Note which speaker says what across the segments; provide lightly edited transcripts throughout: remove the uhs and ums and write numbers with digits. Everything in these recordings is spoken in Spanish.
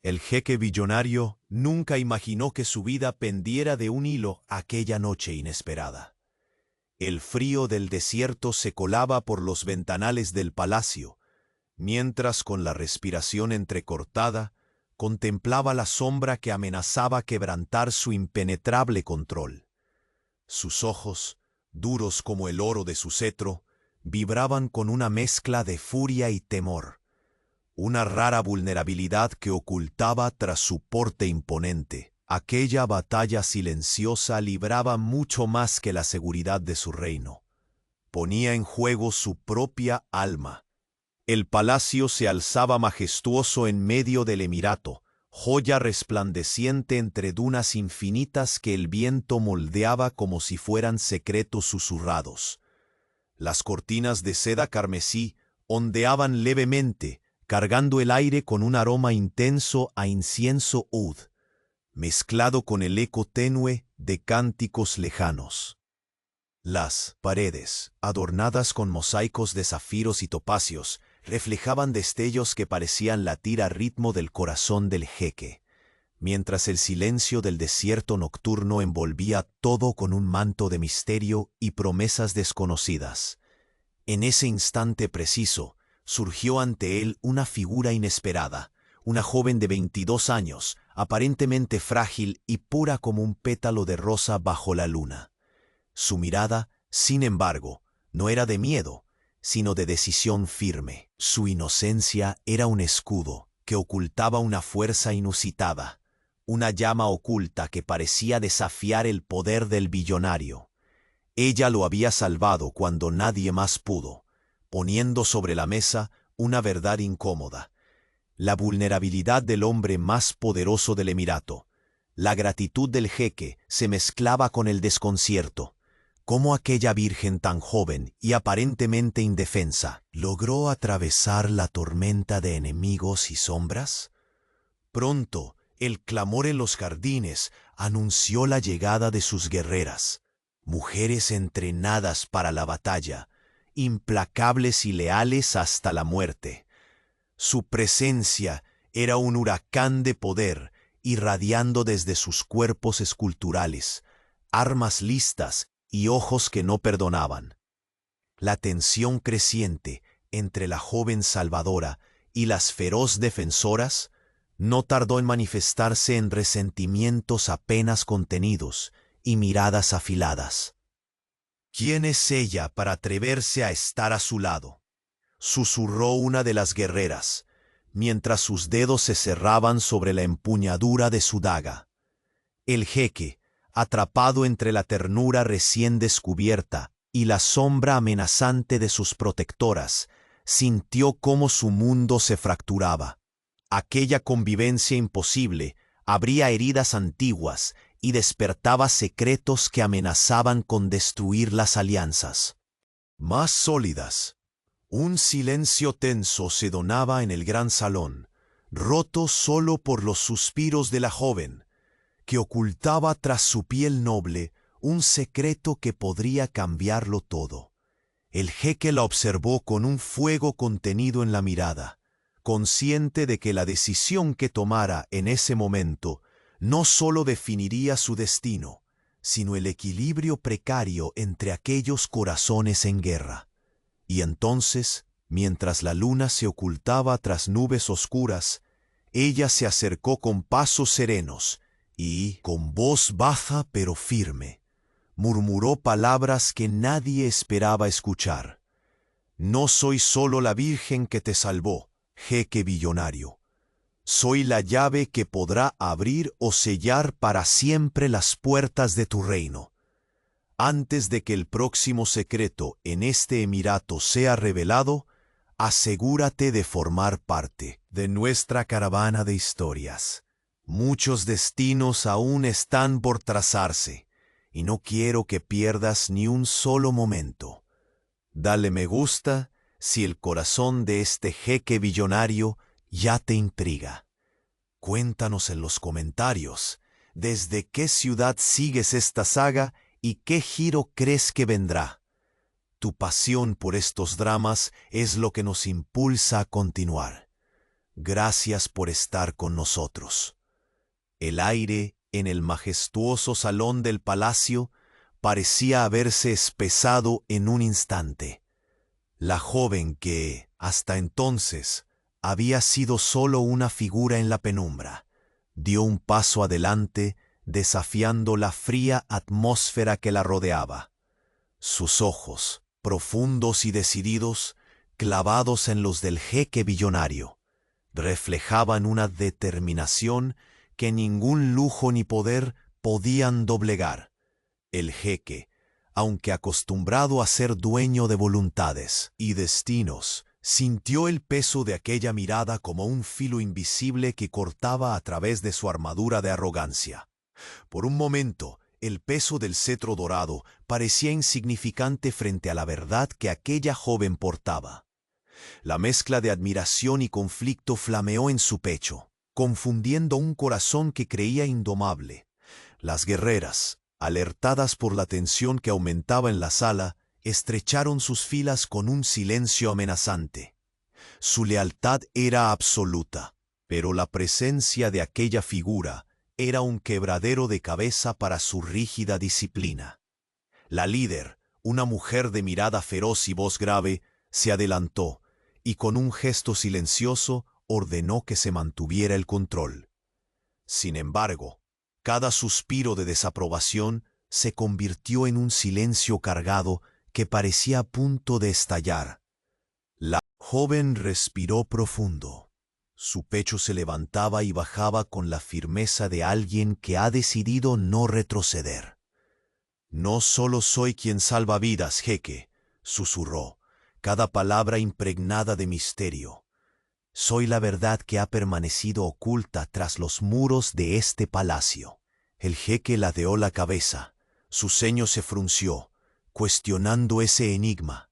Speaker 1: El jeque billonario nunca imaginó que su vida pendiera de un hilo aquella noche inesperada. El frío del desierto se colaba por los ventanales del palacio, mientras con la respiración entrecortada contemplaba la sombra que amenazaba quebrantar su impenetrable control. Sus ojos, duros como el oro de su cetro, vibraban con una mezcla de furia y temor, una rara vulnerabilidad que ocultaba tras su porte imponente. Aquella batalla silenciosa libraba mucho más que la seguridad de su reino. Ponía en juego su propia alma. El palacio se alzaba majestuoso en medio del emirato, joya resplandeciente entre dunas infinitas que el viento moldeaba como si fueran secretos susurrados. Las cortinas de seda carmesí ondeaban levemente, cargando el aire con un aroma intenso a incienso oud, mezclado con el eco tenue de cánticos lejanos. Las paredes, adornadas con mosaicos de zafiros y topacios, reflejaban destellos que parecían latir a ritmo del corazón del jeque, mientras el silencio del desierto nocturno envolvía todo con un manto de misterio y promesas desconocidas. En ese instante preciso, surgió ante él una figura inesperada, una joven de 22 años, aparentemente frágil y pura como un pétalo de rosa bajo la luna. Su mirada, sin embargo, no era de miedo, sino de decisión firme. Su inocencia era un escudo que ocultaba una fuerza inusitada, una llama oculta que parecía desafiar el poder del billonario. Ella lo había salvado cuando nadie más pudo, poniendo sobre la mesa una verdad incómoda: la vulnerabilidad del hombre más poderoso del emirato. La gratitud del jeque se mezclaba con el desconcierto. ¿Cómo aquella virgen tan joven y aparentemente indefensa logró atravesar la tormenta de enemigos y sombras? Pronto, el clamor en los jardines anunció la llegada de sus guerreras, mujeres entrenadas para la batalla, implacables y leales hasta la muerte. Su presencia era un huracán de poder, irradiando desde sus cuerpos esculturales, armas listas y ojos que no perdonaban. La tensión creciente entre la joven salvadora y las feroz defensoras no tardó en manifestarse en resentimientos apenas contenidos y miradas afiladas. ¿Quién es ella para atreverse a estar a su lado?, susurró una de las guerreras, mientras sus dedos se cerraban sobre la empuñadura de su daga. El jeque, atrapado entre la ternura recién descubierta y la sombra amenazante de sus protectoras, sintió cómo su mundo se fracturaba. Aquella convivencia imposible abría heridas antiguas y despertaba secretos que amenazaban con destruir las alianzas más sólidas. Un silencio tenso se donaba en el gran salón, roto solo por los suspiros de la joven, que ocultaba tras su piel noble un secreto que podría cambiarlo todo. El jeque la observó con un fuego contenido en la mirada, consciente de que la decisión que tomara en ese momento no solo definiría su destino, sino el equilibrio precario entre aquellos corazones en guerra. Y entonces, mientras la luna se ocultaba tras nubes oscuras, ella se acercó con pasos serenos y, con voz baja pero firme, murmuró palabras que nadie esperaba escuchar. No soy solo la virgen que te salvó, jeque billonario. Soy la llave que podrá abrir o sellar para siempre las puertas de tu reino. Antes de que el próximo secreto en este emirato sea revelado, asegúrate de formar parte de nuestra caravana de historias. Muchos destinos aún están por trazarse, y no quiero que pierdas ni un solo momento. Dale me gusta si el corazón de este jeque billonario ya te intriga. Cuéntanos en los comentarios desde qué ciudad sigues esta saga y qué giro crees que vendrá. Tu pasión por estos dramas es lo que nos impulsa a continuar. gracias por estar con nosotros. El aire en el majestuoso salón del palacio parecía haberse espesado en un instante. La joven que, hasta entonces, había sido solo una figura en la penumbra, dio un paso adelante, desafiando la fría atmósfera que la rodeaba. Sus ojos, profundos y decididos, clavados en los del jeque billonario, reflejaban una determinación que ningún lujo ni poder podían doblegar. El jeque, aunque acostumbrado a ser dueño de voluntades y destinos, sintió el peso de aquella mirada como un filo invisible que cortaba a través de su armadura de arrogancia. Por un momento, el peso del cetro dorado parecía insignificante frente a la verdad que aquella joven portaba. La mezcla de admiración y conflicto flameó en su pecho, confundiendo un corazón que creía indomable. Las guerreras, alertadas por la tensión que aumentaba en la sala, estrecharon sus filas con un silencio amenazante. Su lealtad era absoluta, pero la presencia de aquella figura era un quebradero de cabeza para su rígida disciplina. La líder, una mujer de mirada feroz y voz grave, se adelantó y con un gesto silencioso ordenó que se mantuviera el control. Sin embargo, cada suspiro de desaprobación se convirtió en un silencio cargado que parecía a punto de estallar. La joven respiró profundo. Su pecho se levantaba y bajaba con la firmeza de alguien que ha decidido no retroceder. «No solo soy quien salva vidas, jeque», susurró, cada palabra impregnada de misterio. «Soy la verdad que ha permanecido oculta tras los muros de este palacio». El jeque ladeó la cabeza. Su ceño se frunció, cuestionando ese enigma.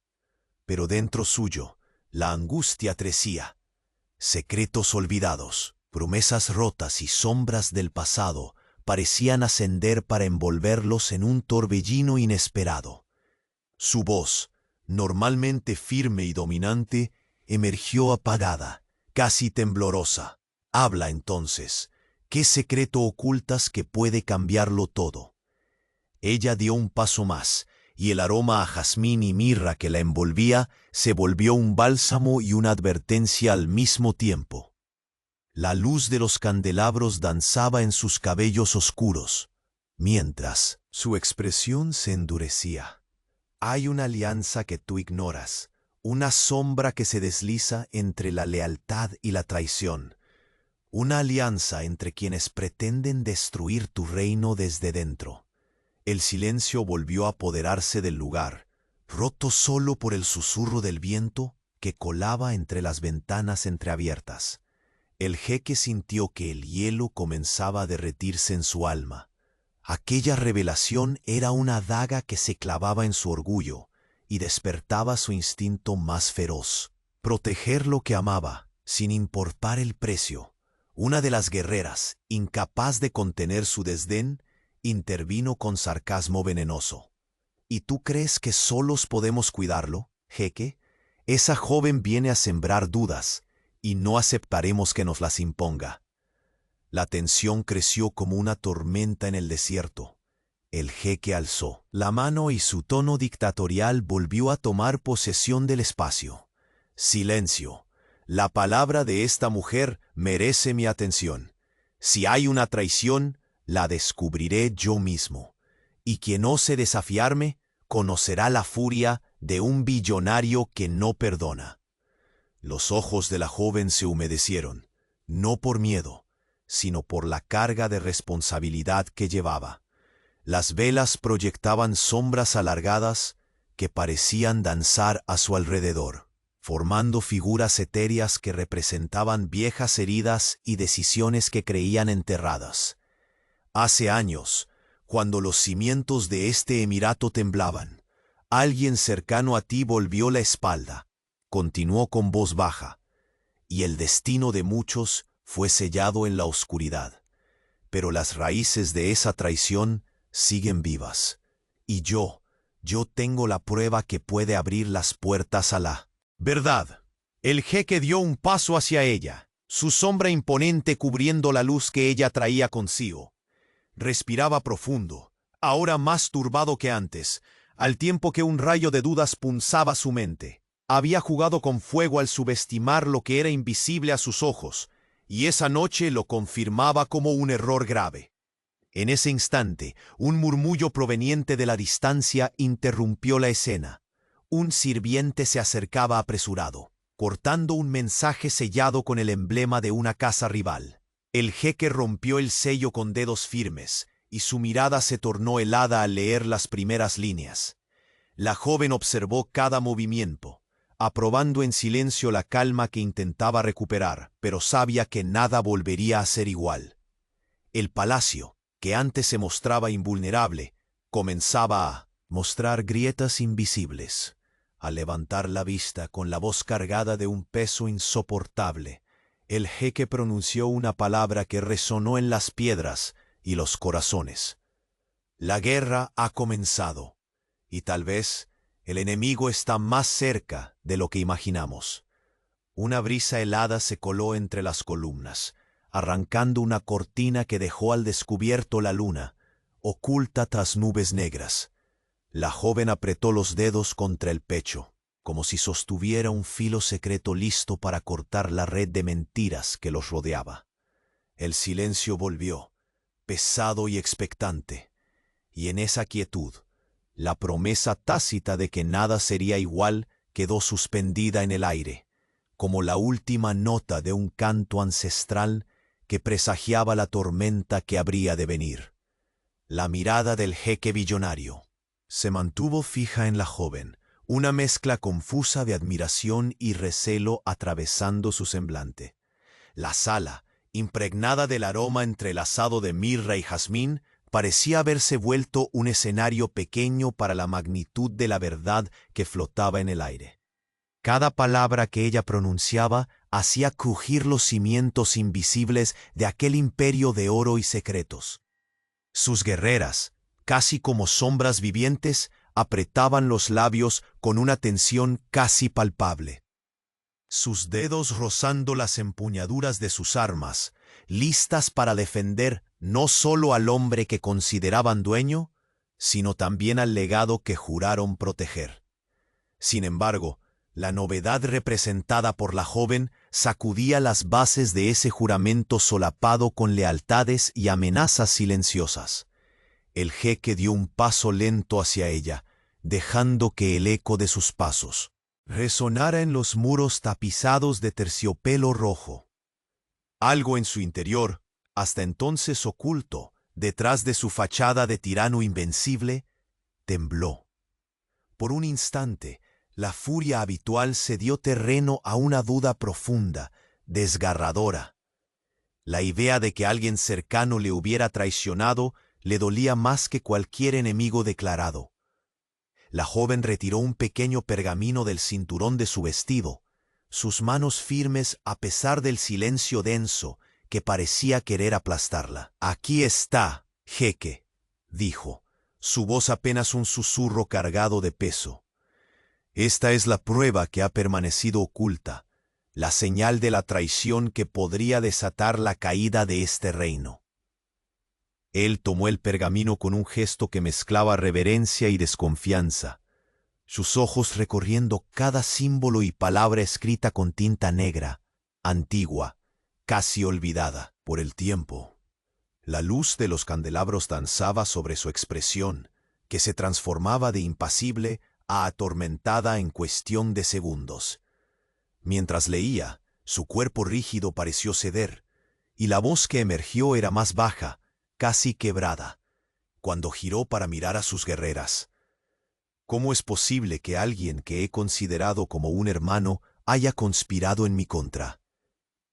Speaker 1: Pero dentro suyo, la angustia crecía. Secretos olvidados, promesas rotas y sombras del pasado parecían ascender para envolverlos en un torbellino inesperado. Su voz, normalmente firme y dominante, emergió apagada, casi temblorosa. «Habla entonces. ¿Qué secreto ocultas que puede cambiarlo todo?» Ella dio un paso más, y el aroma a jazmín y mirra que la envolvía se volvió un bálsamo y una advertencia al mismo tiempo. La luz de los candelabros danzaba en sus cabellos oscuros, mientras su expresión se endurecía. «Hay una alianza que tú ignoras, una sombra que se desliza entre la lealtad y la traición, una alianza entre quienes pretenden destruir tu reino desde dentro». El silencio volvió a apoderarse del lugar, roto solo por el susurro del viento que colaba entre las ventanas entreabiertas. El jeque sintió que el hielo comenzaba a derretirse en su alma. Aquella revelación era una daga que se clavaba en su orgullo y despertaba su instinto más feroz. Proteger lo que amaba, sin importar el precio. Una de las guerreras, incapaz de contener su desdén, intervino con sarcasmo venenoso. «¿Y tú crees que solos podemos cuidarlo, jeque? Esa joven viene a sembrar dudas, y no aceptaremos que nos las imponga». La tensión creció como una tormenta en el desierto. El jeque alzó la mano y su tono dictatorial volvió a tomar posesión del espacio. «Silencio. La palabra de esta mujer merece mi atención. Si hay una traición, la descubriré yo mismo, y quien ose desafiarme conocerá la furia de un billonario que no perdona». Los ojos de la joven se humedecieron, no por miedo, sino por la carga de responsabilidad que llevaba. Las velas proyectaban sombras alargadas que parecían danzar a su alrededor, formando figuras etéreas que representaban viejas heridas y decisiones que creían enterradas. Hace años, cuando los cimientos de este emirato temblaban, alguien cercano a ti volvió la espalda, continuó con voz baja, y el destino de muchos fue sellado en la oscuridad. Pero las raíces de esa traición siguen vivas, y yo tengo la prueba que puede abrir las puertas a la verdad. El jeque dio un paso hacia ella, su sombra imponente cubriendo la luz que ella traía consigo. Respiraba profundo, ahora más turbado que antes, al tiempo que un rayo de dudas punzaba su mente. Había jugado con fuego al subestimar lo que era invisible a sus ojos, y esa noche lo confirmaba como un error grave. En ese instante, un murmullo proveniente de la distancia interrumpió la escena. Un sirviente se acercaba apresurado, cortando un mensaje sellado con el emblema de una casa rival. El jeque rompió el sello con dedos firmes, y su mirada se tornó helada al leer las primeras líneas. La joven observó cada movimiento, aprobando en silencio la calma que intentaba recuperar, pero sabía que nada volvería a ser igual. El palacio, que antes se mostraba invulnerable, comenzaba a mostrar grietas invisibles, a levantar la vista con la voz cargada de un peso insoportable. El jeque pronunció una palabra que resonó en las piedras y los corazones. La guerra ha comenzado, y tal vez el enemigo está más cerca de lo que imaginamos. Una brisa helada se coló entre las columnas, arrancando una cortina que dejó al descubierto la luna, oculta tras nubes negras. La joven apretó los dedos contra el pecho, como si sostuviera un filo secreto listo para cortar la red de mentiras que los rodeaba. El silencio volvió, pesado y expectante, y en esa quietud, la promesa tácita de que nada sería igual quedó suspendida en el aire, como la última nota de un canto ancestral que presagiaba la tormenta que habría de venir. La mirada del jeque billonario se mantuvo fija en la joven, una mezcla confusa de admiración y recelo atravesando su semblante. La sala, impregnada del aroma entrelazado de mirra y jazmín, parecía haberse vuelto un escenario pequeño para la magnitud de la verdad que flotaba en el aire. Cada palabra que ella pronunciaba hacía crujir los cimientos invisibles de aquel imperio de oro y secretos. Sus guerreras, casi como sombras vivientes, apretaban los labios con una tensión casi palpable. Sus dedos rozando las empuñaduras de sus armas, listas para defender no solo al hombre que consideraban dueño, sino también al legado que juraron proteger. Sin embargo, la novedad representada por la joven sacudía las bases de ese juramento solapado con lealtades y amenazas silenciosas. El jeque dio un paso lento hacia ella, dejando que el eco de sus pasos resonara en los muros tapizados de terciopelo rojo. Algo en su interior, hasta entonces oculto, detrás de su fachada de tirano invencible, tembló. Por un instante, la furia habitual se dio terreno a una duda profunda, desgarradora. La idea de que alguien cercano le hubiera traicionado le dolía más que cualquier enemigo declarado. La joven retiró un pequeño pergamino del cinturón de su vestido, sus manos firmes a pesar del silencio denso que parecía querer aplastarla. «Aquí está, jeque», dijo, su voz apenas un susurro cargado de peso. «Esta es la prueba que ha permanecido oculta, la señal de la traición que podría desatar la caída de este reino». Él tomó el pergamino con un gesto que mezclaba reverencia y desconfianza, sus ojos recorriendo cada símbolo y palabra escrita con tinta negra, antigua, casi olvidada por el tiempo. La luz de los candelabros danzaba sobre su expresión, que se transformaba de impasible a atormentada en cuestión de segundos. Mientras leía, su cuerpo rígido pareció ceder, y la voz que emergió era más baja, casi quebrada, cuando giró para mirar a sus guerreras. ¿Cómo es posible que alguien que he considerado como un hermano haya conspirado en mi contra?,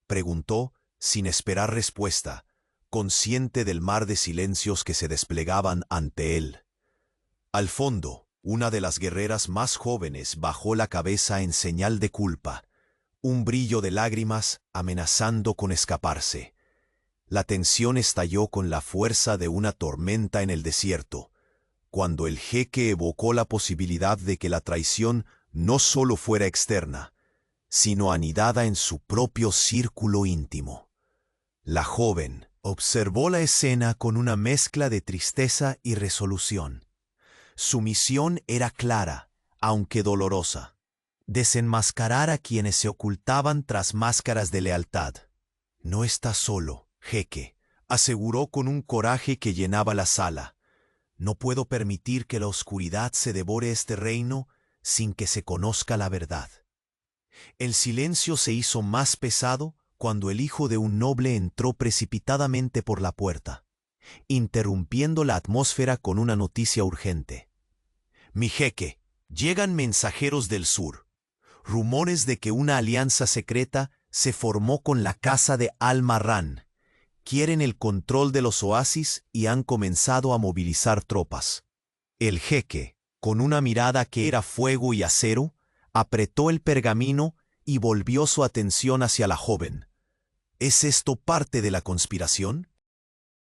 Speaker 1: preguntó, sin esperar respuesta, consciente del mar de silencios que se desplegaban ante él. Al fondo, una de las guerreras más jóvenes bajó la cabeza en señal de culpa, un brillo de lágrimas amenazando con escaparse. La tensión estalló con la fuerza de una tormenta en el desierto, cuando el jeque evocó la posibilidad de que la traición no solo fuera externa, sino anidada en su propio círculo íntimo. La joven observó la escena con una mezcla de tristeza y resolución. Su misión era clara, aunque dolorosa: desenmascarar a quienes se ocultaban tras máscaras de lealtad. «No estás solo, jeque», aseguró con un coraje que llenaba la sala. «No puedo permitir que la oscuridad se devore este reino sin que se conozca la verdad». El silencio se hizo más pesado cuando el hijo de un noble entró precipitadamente por la puerta, interrumpiendo la atmósfera con una noticia urgente. «Mi jeque, llegan mensajeros del sur. Rumores de que una alianza secreta se formó con la casa de Al-Marrán. Quieren el control de los oasis y han comenzado a movilizar tropas». El jeque, con una mirada que era fuego y acero, apretó el pergamino y volvió su atención hacia la joven. «¿Es esto parte de la conspiración?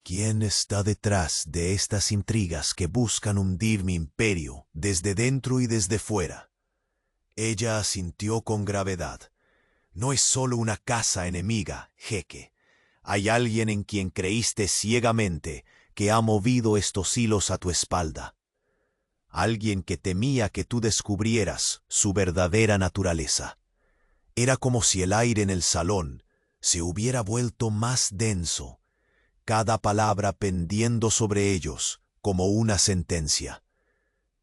Speaker 1: ¿Quién está detrás de estas intrigas que buscan hundir mi imperio desde dentro y desde fuera?» Ella asintió con gravedad. «No es solo una casa enemiga, jeque. Hay alguien en quien creíste ciegamente que ha movido estos hilos a tu espalda. Alguien que temía que tú descubrieras su verdadera naturaleza». Era como si el aire en el salón se hubiera vuelto más denso, cada palabra pendiendo sobre ellos como una sentencia.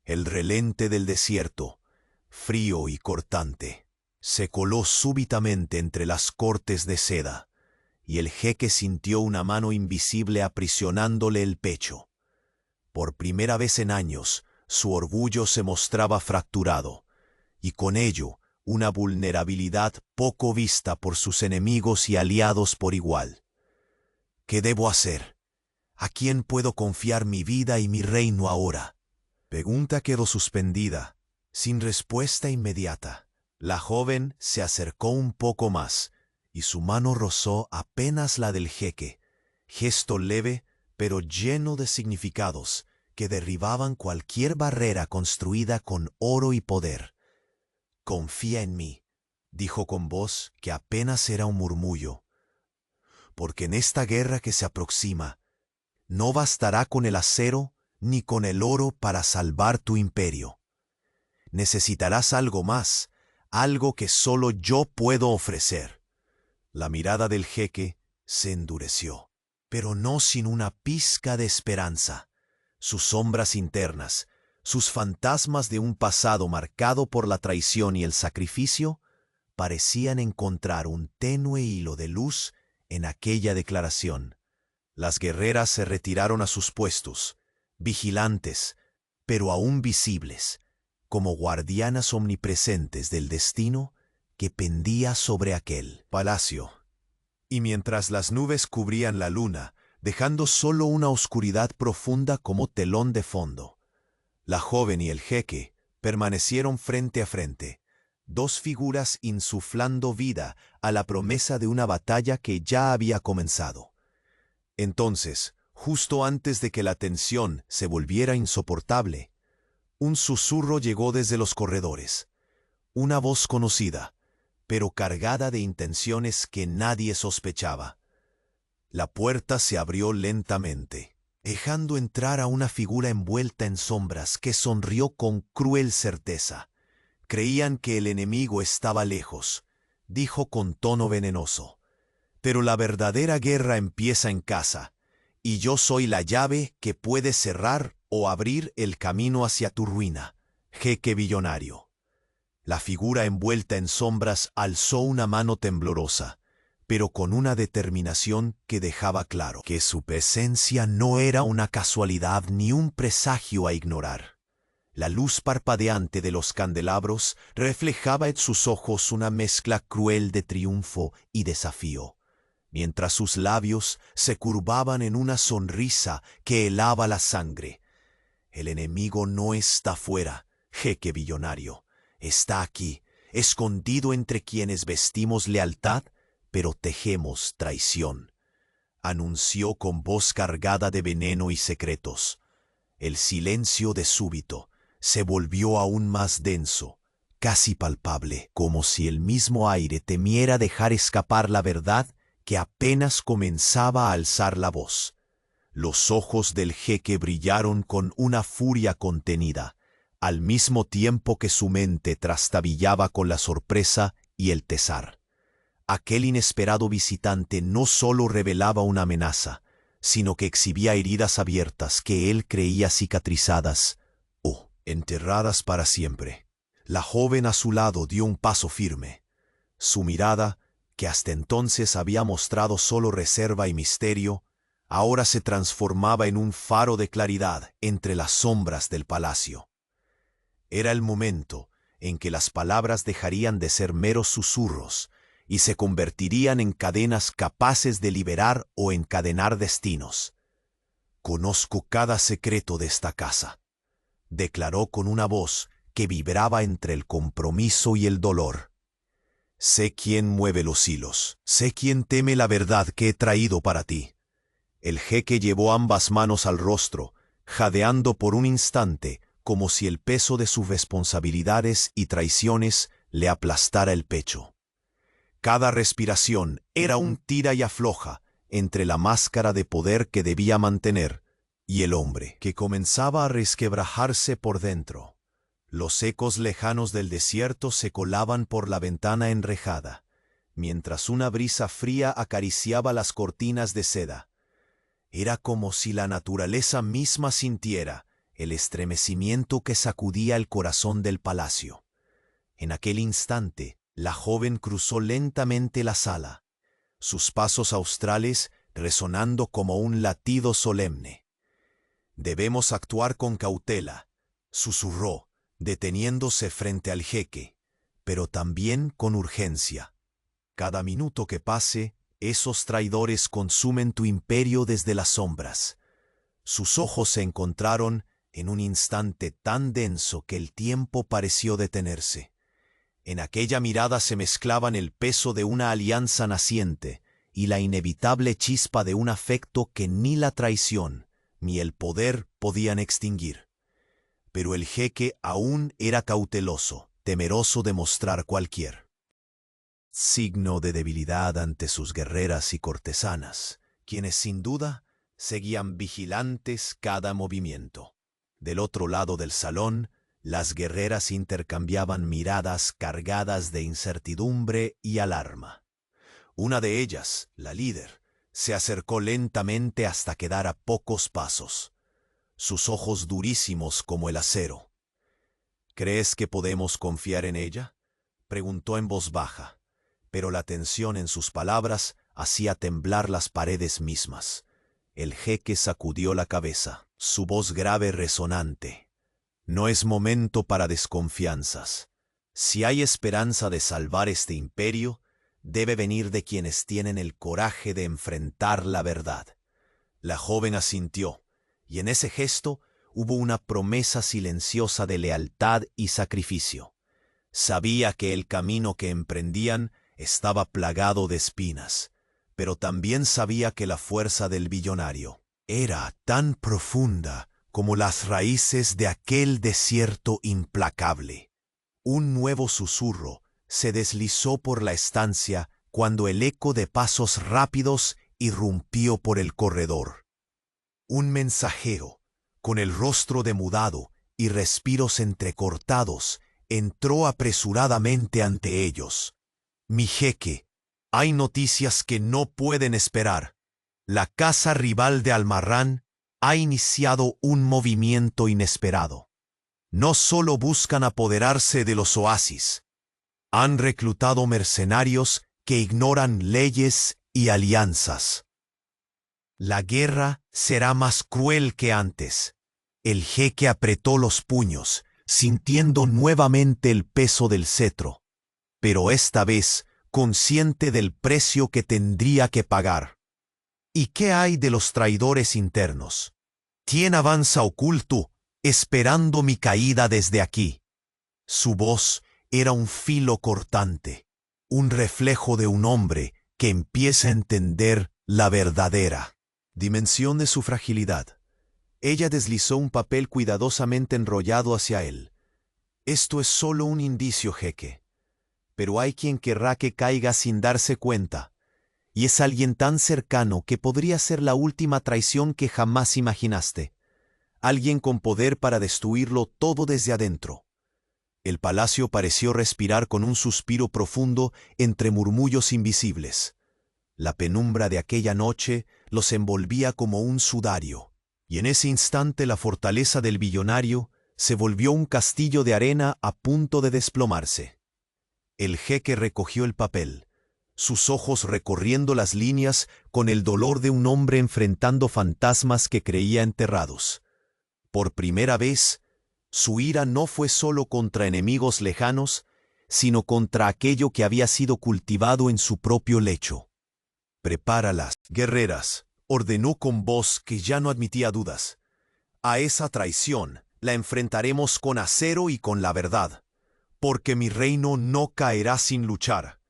Speaker 1: El relente del desierto, frío y cortante, se coló súbitamente entre las cortes de seda, y el jeque sintió una mano invisible aprisionándole el pecho. Por primera vez en años, su orgullo se mostraba fracturado, y con ello una vulnerabilidad poco vista por sus enemigos y aliados por igual. «¿Qué debo hacer? ¿A quién puedo confiar mi vida y mi reino ahora?». Pregunta quedó suspendida, sin respuesta inmediata. La joven se acercó un poco más, y su mano rozó apenas la del jeque, gesto leve pero lleno de significados que derribaban cualquier barrera construida con oro y poder. «Confía en mí», dijo con voz que apenas era un murmullo, «porque en esta guerra que se aproxima, no bastará con el acero ni con el oro para salvar tu imperio. Necesitarás algo más, algo que solo yo puedo ofrecer». La mirada del jeque se endureció, pero no sin una pizca de esperanza. Sus sombras internas, sus fantasmas de un pasado marcado por la traición y el sacrificio, parecían encontrar un tenue hilo de luz en aquella declaración. Las guerreras se retiraron a sus puestos, vigilantes, pero aún visibles, como guardianas omnipresentes del destino que pendía sobre aquel palacio. Y mientras las nubes cubrían la luna, dejando solo una oscuridad profunda como telón de fondo, la joven y el jeque permanecieron frente a frente, dos figuras insuflando vida a la promesa de una batalla que ya había comenzado. Entonces, justo antes de que la tensión se volviera insoportable, un susurro llegó desde los corredores, una voz conocida, pero cargada de intenciones que nadie sospechaba. La puerta se abrió lentamente, dejando entrar a una figura envuelta en sombras que sonrió con cruel certeza. «Creían que el enemigo estaba lejos», dijo con tono venenoso, «pero la verdadera guerra empieza en casa, y yo soy la llave que puede cerrar o abrir el camino hacia tu ruina, jeque billonario». La figura envuelta en sombras alzó una mano temblorosa, pero con una determinación que dejaba claro que su presencia no era una casualidad ni un presagio a ignorar. La luz parpadeante de los candelabros reflejaba en sus ojos una mezcla cruel de triunfo y desafío, mientras sus labios se curvaban en una sonrisa que helaba la sangre. «El enemigo no está fuera, jeque billonario. Está aquí, escondido entre quienes vestimos lealtad, pero tejemos traición», anunció con voz cargada de veneno y secretos. El silencio de súbito se volvió aún más denso, casi palpable, como si el mismo aire temiera dejar escapar la verdad que apenas comenzaba a alzar la voz. Los ojos del jeque brillaron con una furia contenida, al mismo tiempo que su mente trastabillaba con la sorpresa y el pesar. Aquel inesperado visitante no solo revelaba una amenaza, sino que exhibía heridas abiertas que él creía cicatrizadas o enterradas para siempre. La joven a su lado dio un paso firme. Su mirada, que hasta entonces había mostrado solo reserva y misterio, ahora se transformaba en un faro de claridad entre las sombras del palacio. Era el momento en que las palabras dejarían de ser meros susurros y se convertirían en cadenas capaces de liberar o encadenar destinos. «Conozco cada secreto de esta casa», declaró con una voz que vibraba entre el compromiso y el dolor. «Sé quién mueve los hilos, sé quién teme la verdad que he traído para ti». El jeque llevó ambas manos al rostro, jadeando por un instante, como si el peso de sus responsabilidades y traiciones le aplastara el pecho. Cada respiración era un tira y afloja entre la máscara de poder que debía mantener y el hombre que comenzaba a resquebrajarse por dentro. Los ecos lejanos del desierto se colaban por la ventana enrejada, mientras una brisa fría acariciaba las cortinas de seda. Era como si la naturaleza misma sintiera el estremecimiento que sacudía el corazón del palacio. En aquel instante, la joven cruzó lentamente la sala, sus pasos australes resonando como un latido solemne. «Debemos actuar con cautela», susurró, deteniéndose frente al jeque, «pero también con urgencia. Cada minuto que pase, esos traidores consumen tu imperio desde las sombras». Sus ojos se encontraron en un instante tan denso que el tiempo pareció detenerse. En aquella mirada se mezclaban el peso de una alianza naciente y la inevitable chispa de un afecto que ni la traición ni el poder podían extinguir. Pero el jeque aún era cauteloso, temeroso de mostrar cualquier signo de debilidad ante sus guerreras y cortesanas, quienes sin duda seguían vigilantes cada movimiento. Del otro lado del salón, las guerreras intercambiaban miradas cargadas de incertidumbre y alarma. Una de ellas, la líder, se acercó lentamente hasta quedar a pocos pasos, sus ojos durísimos como el acero. «¿Crees que podemos confiar en ella?», preguntó en voz baja, pero la tensión en sus palabras hacía temblar las paredes mismas. El jeque sacudió la cabeza, su voz grave resonante. «No es momento para desconfianzas. Si hay esperanza de salvar este imperio, debe venir de quienes tienen el coraje de enfrentar la verdad». La joven asintió, y en ese gesto hubo una promesa silenciosa de lealtad y sacrificio. Sabía que el camino que emprendían estaba plagado de espinas, pero también sabía que la fuerza del billonario era tan profunda como las raíces de aquel desierto implacable. Un nuevo susurro se deslizó por la estancia cuando el eco de pasos rápidos irrumpió por el corredor. Un mensajero, con el rostro demudado y respiros entrecortados, entró apresuradamente ante ellos. «Mi jeque, hay noticias que no pueden esperar. La casa rival de Almarrán ha iniciado un movimiento inesperado. No solo buscan apoderarse de los oasis, han reclutado mercenarios que ignoran leyes y alianzas. La guerra será más cruel que antes». El jeque apretó los puños, sintiendo nuevamente el peso del cetro, pero esta vez consciente del precio que tendría que pagar. «¿Y qué hay de los traidores internos? ¿Quién avanza oculto, esperando mi caída desde aquí?» Su voz era un filo cortante, un reflejo de un hombre que empieza a entender la verdadera dimensión de su fragilidad. Ella deslizó un papel cuidadosamente enrollado hacia él. Esto es solo un indicio, jeque. Pero hay quien querrá que caiga sin darse cuenta. Y es alguien tan cercano que podría ser la última traición que jamás imaginaste. Alguien con poder para destruirlo todo desde adentro. El palacio pareció respirar con un suspiro profundo entre murmullos invisibles. La penumbra de aquella noche los envolvía como un sudario, y en ese instante la fortaleza del billonario se volvió un castillo de arena a punto de desplomarse. El jeque recogió el papel, sus ojos recorriendo las líneas con el dolor de un hombre enfrentando fantasmas que creía enterrados. Por primera vez, su ira no fue solo contra enemigos lejanos, sino contra aquello que había sido cultivado en su propio lecho. «Prepáralas, guerreras», ordenó con voz que ya no admitía dudas. «A esa traición la enfrentaremos con acero y con la verdad, porque mi reino no caerá sin luchar».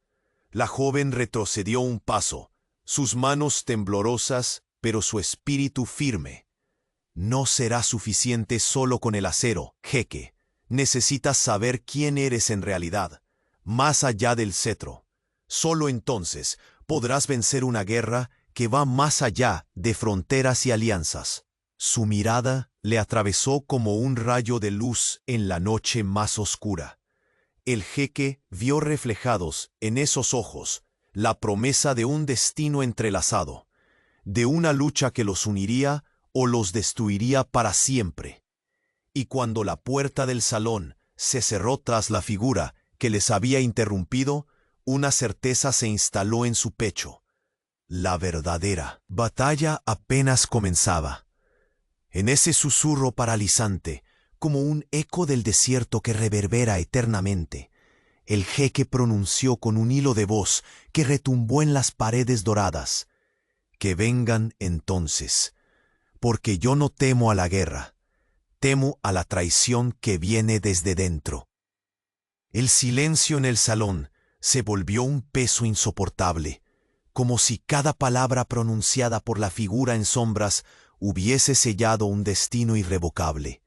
Speaker 1: La joven retrocedió un paso, sus manos temblorosas, pero su espíritu firme. «No será suficiente solo con el acero, jeque. Necesitas saber quién eres en realidad, más allá del cetro. Solo entonces podrás vencer una guerra que va más allá de fronteras y alianzas». Su mirada le atravesó como un rayo de luz en la noche más oscura. El jeque vio reflejados en esos ojos la promesa de un destino entrelazado, de una lucha que los uniría o los destruiría para siempre. Y cuando la puerta del salón se cerró tras la figura que les había interrumpido, una certeza se instaló en su pecho. La verdadera batalla apenas comenzaba. En ese susurro paralizante, como un eco del desierto que reverbera eternamente, el jeque pronunció con un hilo de voz que retumbó en las paredes doradas: «Que vengan entonces, porque yo no temo a la guerra, temo a la traición que viene desde dentro». El silencio en el salón se volvió un peso insoportable, como si cada palabra pronunciada por la figura en sombras hubiese sellado un destino irrevocable.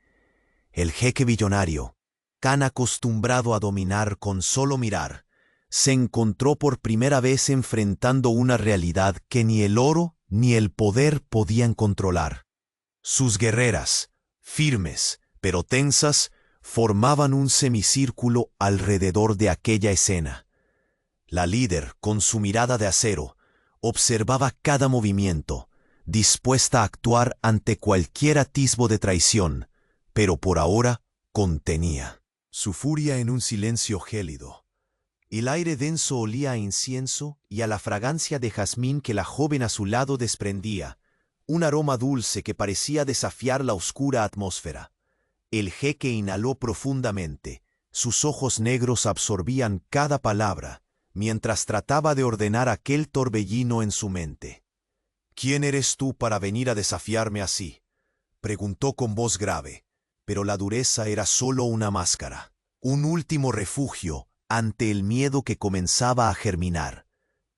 Speaker 1: El jeque billonario, tan acostumbrado a dominar con solo mirar, se encontró por primera vez enfrentando una realidad que ni el oro ni el poder podían controlar. Sus guerreras, firmes pero tensas, formaban un semicírculo alrededor de aquella escena. La líder, con su mirada de acero, observaba cada movimiento, dispuesta a actuar ante cualquier atisbo de traición, pero por ahora contenía su furia en un silencio gélido. El aire denso olía a incienso y a la fragancia de jazmín que la joven a su lado desprendía, un aroma dulce que parecía desafiar la oscura atmósfera. El jeque inhaló profundamente, sus ojos negros absorbían cada palabra, mientras trataba de ordenar aquel torbellino en su mente. «¿Quién eres tú para venir a desafiarme así?», preguntó con voz grave, pero la dureza era solo una máscara, un último refugio ante el miedo que comenzaba a germinar.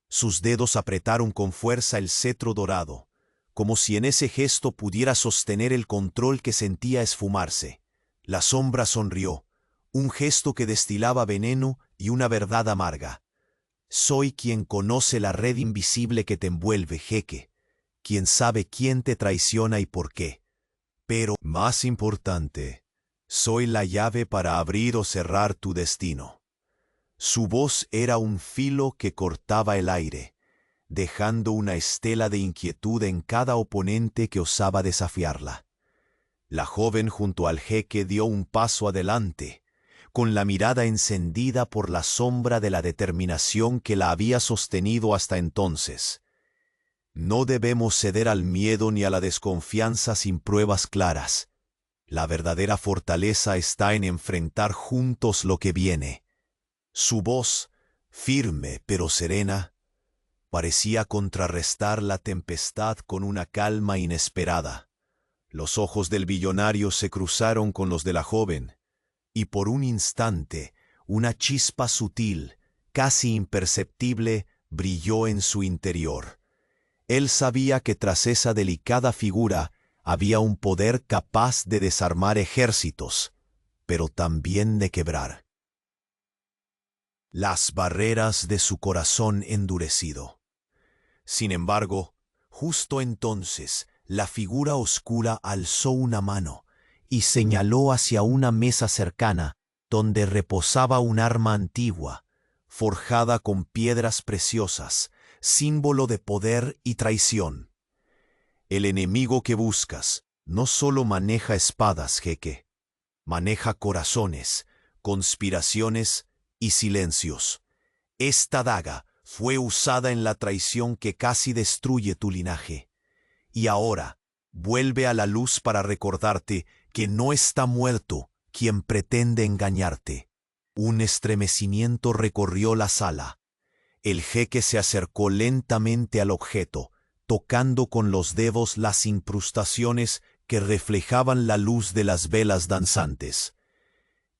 Speaker 1: Sus dedos apretaron con fuerza el cetro dorado, como si en ese gesto pudiera sostener el control que sentía esfumarse. La sombra sonrió, un gesto que destilaba veneno y una verdad amarga. «Soy quien conoce la red invisible que te envuelve, jeque, quien sabe quién te traiciona y por qué. Pero, más importante, soy la llave para abrir o cerrar tu destino». Su voz era un filo que cortaba el aire, dejando una estela de inquietud en cada oponente que osaba desafiarla. La joven junto al jeque dio un paso adelante, con la mirada encendida por la sombra de la determinación que la había sostenido hasta entonces. No debemos ceder al miedo ni a la desconfianza sin pruebas claras. La verdadera fortaleza está en enfrentar juntos lo que viene. Su voz, firme pero serena, parecía contrarrestar la tempestad con una calma inesperada. Los ojos del billonario se cruzaron con los de la joven, y por un instante una chispa sutil, casi imperceptible, brilló en su interior. Él sabía que tras esa delicada figura había un poder capaz de desarmar ejércitos, pero también de quebrar las barreras de su corazón endurecido. Sin embargo, justo entonces, la figura oscura alzó una mano y señaló hacia una mesa cercana donde reposaba un arma antigua, forjada con piedras preciosas, símbolo de poder y traición. El enemigo que buscas no solo maneja espadas, jeque, maneja corazones, conspiraciones y silencios. Esta daga fue usada en la traición que casi destruye tu linaje. Y ahora vuelve a la luz para recordarte que no está muerto quien pretende engañarte. Un estremecimiento recorrió la sala. El jeque se acercó lentamente al objeto, tocando con los dedos las incrustaciones que reflejaban la luz de las velas danzantes.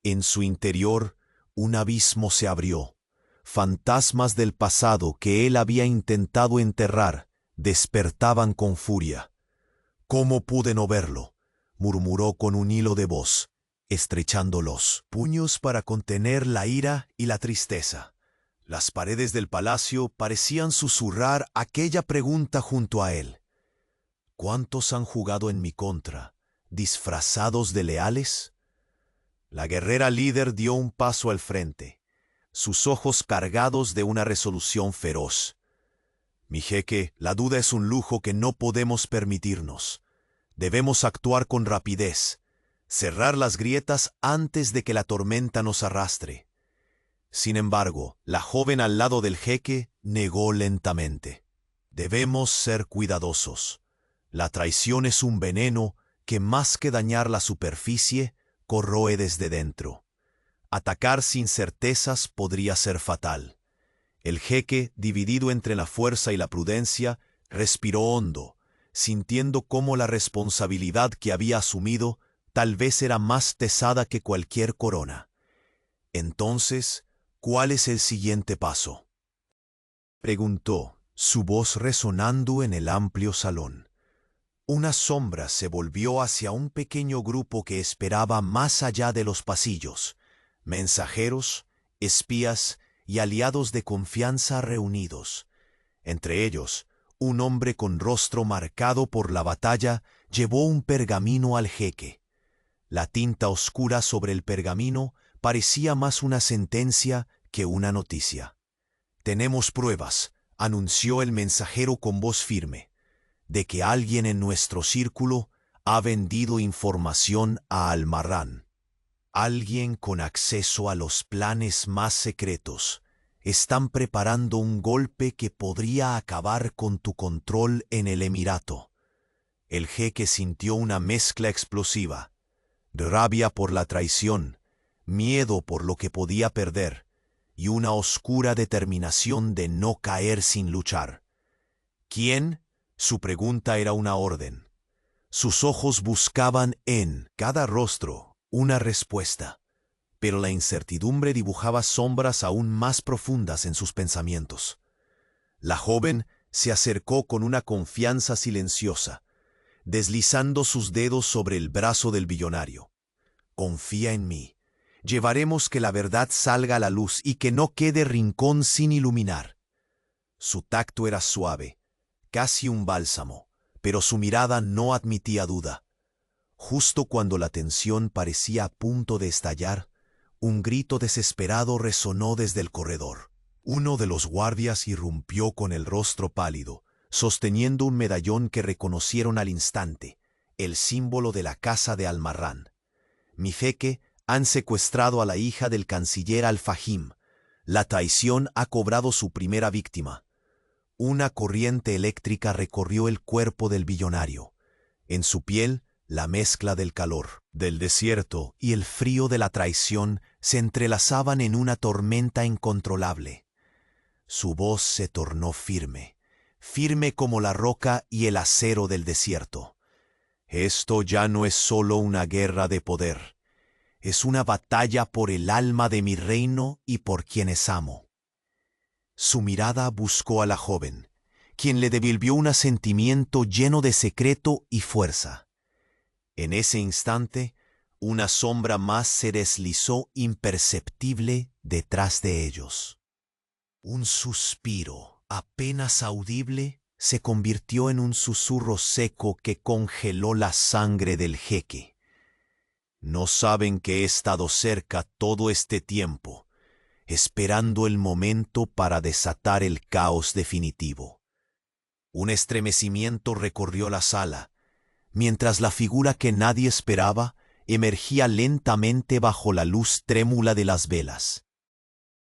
Speaker 1: En su interior, un abismo se abrió. Fantasmas del pasado que él había intentado enterrar despertaban con furia. «¿Cómo pude no verlo?», murmuró con un hilo de voz, estrechando los puños para contener la ira y la tristeza. Las paredes del palacio parecían susurrar aquella pregunta junto a él. ¿Cuántos han jugado en mi contra, disfrazados de leales? La guerrera líder dio un paso al frente, sus ojos cargados de una resolución feroz. Mi jeque, la duda es un lujo que no podemos permitirnos. Debemos actuar con rapidez, cerrar las grietas antes de que la tormenta nos arrastre. Sin embargo, la joven al lado del jeque negó lentamente. Debemos ser cuidadosos. La traición es un veneno que más que dañar la superficie, corroe desde dentro. Atacar sin certezas podría ser fatal. El jeque, dividido entre la fuerza y la prudencia, respiró hondo, sintiendo cómo la responsabilidad que había asumido tal vez era más pesada que cualquier corona. Entonces, ¿cuál es el siguiente paso?, preguntó, su voz resonando en el amplio salón. Una sombra se volvió hacia un pequeño grupo que esperaba más allá de los pasillos, mensajeros, espías y aliados de confianza reunidos. Entre ellos, un hombre con rostro marcado por la batalla llevó un pergamino al jeque. La tinta oscura sobre el pergamino parecía más una sentencia que una noticia. «Tenemos pruebas», anunció el mensajero con voz firme, «de que alguien en nuestro círculo ha vendido información a Almarrán. Alguien con acceso a los planes más secretos. Están preparando un golpe que podría acabar con tu control en el Emirato». El jeque sintió una mezcla explosiva, rabia por la traición, miedo por lo que podía perder, y una oscura determinación de no caer sin luchar. ¿Quién? Su pregunta era una orden. Sus ojos buscaban en cada rostro una respuesta, pero la incertidumbre dibujaba sombras aún más profundas en sus pensamientos. La joven se acercó con una confianza silenciosa, deslizando sus dedos sobre el brazo del billonario. «Confía en mí. Llevaremos que la verdad salga a la luz y que no quede rincón sin iluminar». Su tacto era suave, casi un bálsamo, pero su mirada no admitía duda. Justo cuando la tensión parecía a punto de estallar, un grito desesperado resonó desde el corredor. Uno de los guardias irrumpió con el rostro pálido, sosteniendo un medallón que reconocieron al instante, el símbolo de la casa de Almarrán. «Mi jeque, han secuestrado a la hija del canciller Al-Fahim. La traición ha cobrado su primera víctima». Una corriente eléctrica recorrió el cuerpo del billonario. En su piel, la mezcla del calor del desierto y el frío de la traición se entrelazaban en una tormenta incontrolable. Su voz se tornó firme, firme como la roca y el acero del desierto. «Esto ya no es solo una guerra de poder. Es una batalla por el alma de mi reino y por quienes amo». Su mirada buscó a la joven, quien le devolvió un sentimiento lleno de secreto y fuerza. En ese instante, una sombra más se deslizó imperceptible detrás de ellos. Un suspiro, apenas audible, se convirtió en un susurro seco que congeló la sangre del jeque. No saben que he estado cerca todo este tiempo, esperando el momento para desatar el caos definitivo. Un estremecimiento recorrió la sala, mientras la figura que nadie esperaba emergía lentamente bajo la luz trémula de las velas.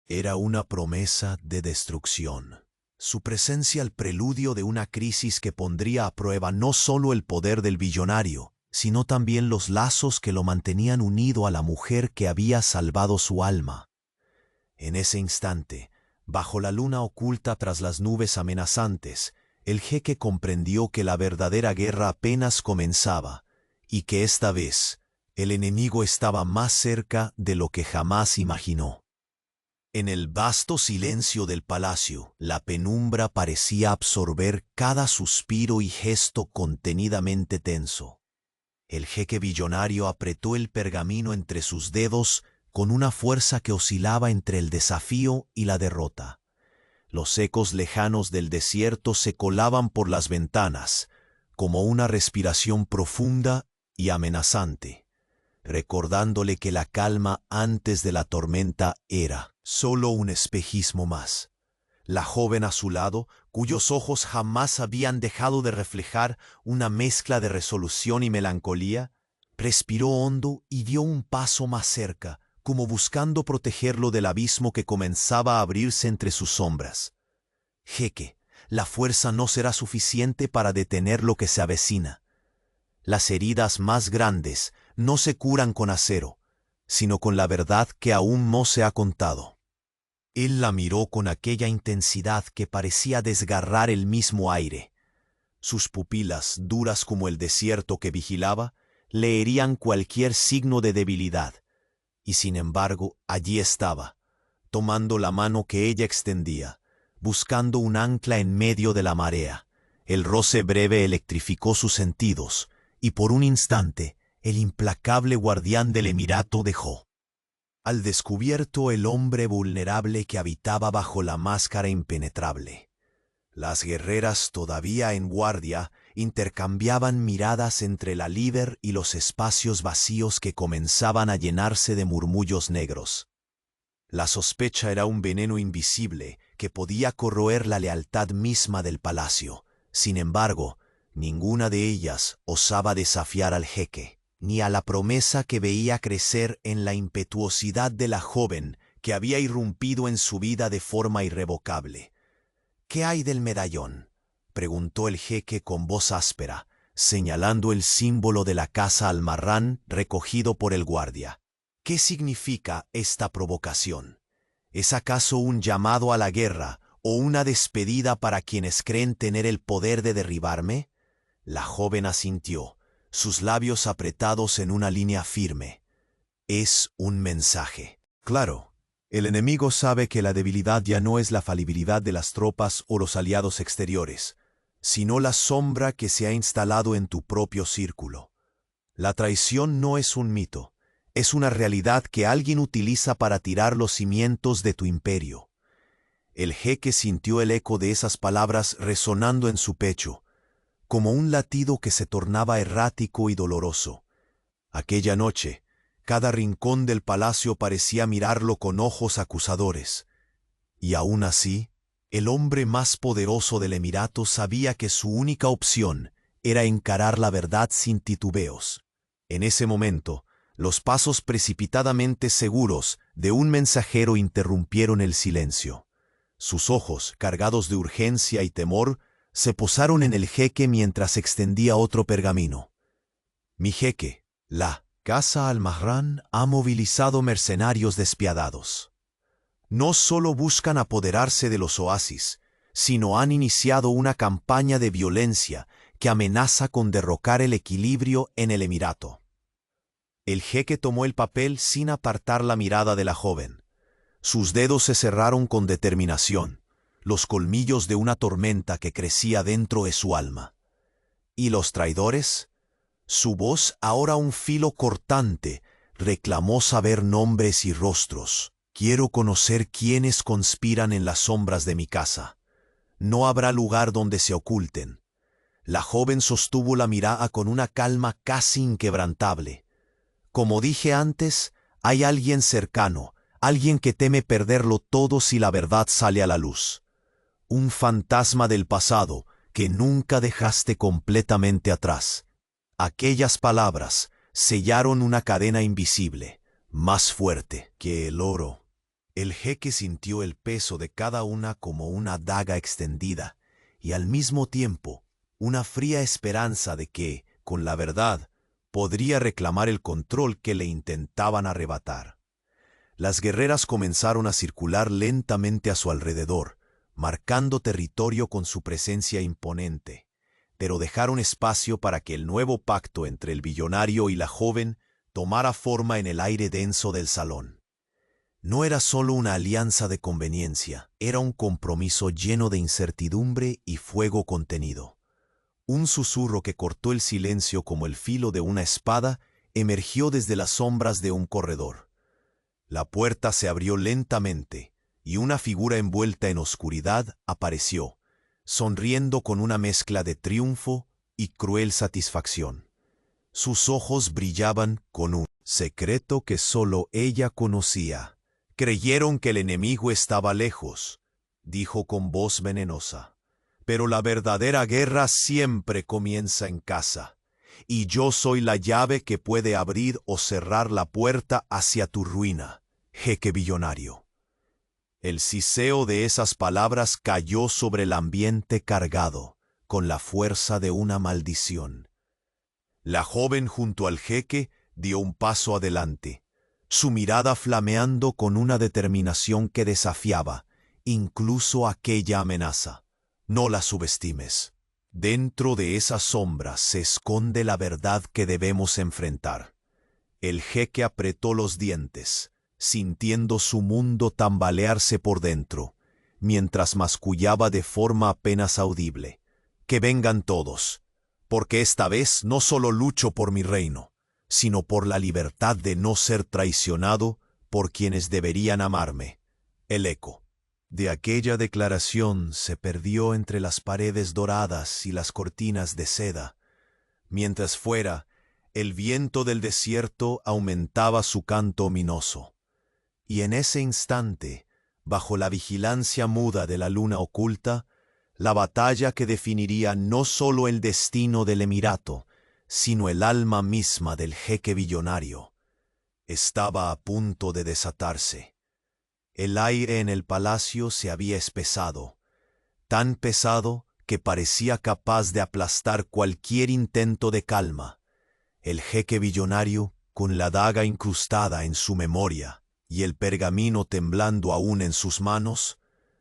Speaker 1: Era una promesa de destrucción. Su presencia el preludio de una crisis que pondría a prueba no solo el poder del billonario, sino también los lazos que lo mantenían unido a la mujer que había salvado su alma. En ese instante, bajo la luna oculta tras las nubes amenazantes, el jeque comprendió que la verdadera guerra apenas comenzaba y que esta vez el enemigo estaba más cerca de lo que jamás imaginó. En el vasto silencio del palacio, la penumbra parecía absorber cada suspiro y gesto contenidamente tenso. El jeque billonario apretó el pergamino entre sus dedos con una fuerza que oscilaba entre el desafío y la derrota. Los ecos lejanos del desierto se colaban por las ventanas, como una respiración profunda y amenazante, recordándole que la calma antes de la tormenta era solo un espejismo más. La joven a su lado, cuyos ojos jamás habían dejado de reflejar una mezcla de resolución y melancolía, respiró hondo y dio un paso más cerca, como buscando protegerlo del abismo que comenzaba a abrirse entre sus sombras. Jeque, la fuerza no será suficiente para detener lo que se avecina. Las heridas más grandes no se curan con acero, sino con la verdad que aún no se ha contado. Él la miró con aquella intensidad que parecía desgarrar el mismo aire. Sus pupilas, duras como el desierto que vigilaba, leerían cualquier signo de debilidad, y sin embargo allí estaba, tomando la mano que ella extendía, buscando un ancla en medio de la marea. El roce breve electrificó sus sentidos, y por un instante el implacable guardián del emirato dejó al descubierto el hombre vulnerable que habitaba bajo la máscara impenetrable. Las guerreras todavía en guardia intercambiaban miradas entre la líder y los espacios vacíos que comenzaban a llenarse de murmullos negros. La sospecha era un veneno invisible que podía corroer la lealtad misma del palacio. Sin embargo, ninguna de ellas osaba desafiar al jeque, ni a la promesa que veía crecer en la impetuosidad de la joven que había irrumpido en su vida de forma irrevocable. «¿Qué hay del medallón?», preguntó el jeque con voz áspera, señalando el símbolo de la casa Almarrán recogido por el guardia. «¿Qué significa esta provocación? ¿Es acaso un llamado a la guerra o una despedida para quienes creen tener el poder de derribarme?» La joven asintió, sus labios apretados en una línea firme. «Es un mensaje». «Claro, el enemigo sabe que la debilidad ya no es la falibilidad de las tropas o los aliados exteriores, sino la sombra que se ha instalado en tu propio círculo. La traición no es un mito, es una realidad que alguien utiliza para tirar los cimientos de tu imperio». El jeque sintió el eco de esas palabras resonando en su pecho, como un latido que se tornaba errático y doloroso. Aquella noche, cada rincón del palacio parecía mirarlo con ojos acusadores. Y aún así, el hombre más poderoso del emirato sabía que su única opción era encarar la verdad sin titubeos. En ese momento, los pasos precipitadamente seguros de un mensajero interrumpieron el silencio. Sus ojos, cargados de urgencia y temor, se posaron en el jeque mientras extendía otro pergamino. «Mi jeque, la casa Almarrán ha movilizado mercenarios despiadados. No solo buscan apoderarse de los oasis, sino han iniciado una campaña de violencia que amenaza con derrocar el equilibrio en el emirato». El jeque tomó el papel sin apartar la mirada de la joven. Sus dedos se cerraron con determinación, los colmillos de una tormenta que crecía dentro de su alma. «¿Y los traidores? Su voz, ahora un filo cortante, reclamó saber nombres y rostros. Quiero conocer quiénes conspiran en las sombras de mi casa. No habrá lugar donde se oculten. La joven sostuvo la mirada con una calma casi inquebrantable. Como dije antes, hay alguien cercano, alguien que teme perderlo todo si la verdad sale a la luz. Un fantasma del pasado que nunca dejaste completamente atrás. Aquellas palabras sellaron una cadena invisible, más fuerte que el oro. El jeque sintió el peso de cada una como una daga extendida, y al mismo tiempo una fría esperanza de que, con la verdad, podría reclamar el control que le intentaban arrebatar. Las guerreras comenzaron a circular lentamente a su alrededor, marcando territorio con su presencia imponente, pero dejaron espacio para que el nuevo pacto entre el billonario y la joven tomara forma en el aire denso del salón. No era solo una alianza de conveniencia, era un compromiso lleno de incertidumbre y fuego contenido. Un susurro que cortó el silencio como el filo de una espada emergió desde las sombras de un corredor. La puerta se abrió lentamente, y una figura envuelta en oscuridad apareció, sonriendo con una mezcla de triunfo y cruel satisfacción. Sus ojos brillaban con un secreto que solo ella conocía. Creyeron que el enemigo estaba lejos, dijo con voz venenosa. Pero la verdadera guerra siempre comienza en casa, y yo soy la llave que puede abrir o cerrar la puerta hacia tu ruina, jeque billonario. El siseo de esas palabras cayó sobre el ambiente cargado, con la fuerza de una maldición. La joven junto al jeque dio un paso adelante, su mirada flameando con una determinación que desafiaba, incluso aquella amenaza. No la subestimes. Dentro de esas sombras se esconde la verdad que debemos enfrentar. El jeque apretó los dientes, sintiendo su mundo tambalearse por dentro, mientras mascullaba de forma apenas audible. Que vengan todos, porque esta vez no solo lucho por mi reino, sino por la libertad de no ser traicionado por quienes deberían amarme. El eco de aquella declaración se perdió entre las paredes doradas y las cortinas de seda, mientras fuera, el viento del desierto aumentaba su canto ominoso. Y en ese instante, bajo la vigilancia muda de la luna oculta, la batalla que definiría no solo el destino del emirato, sino el alma misma del jeque billonario, estaba a punto de desatarse. El aire en el palacio se había espesado, tan pesado que parecía capaz de aplastar cualquier intento de calma. El jeque billonario, con la daga incrustada en su memoria y el pergamino temblando aún en sus manos,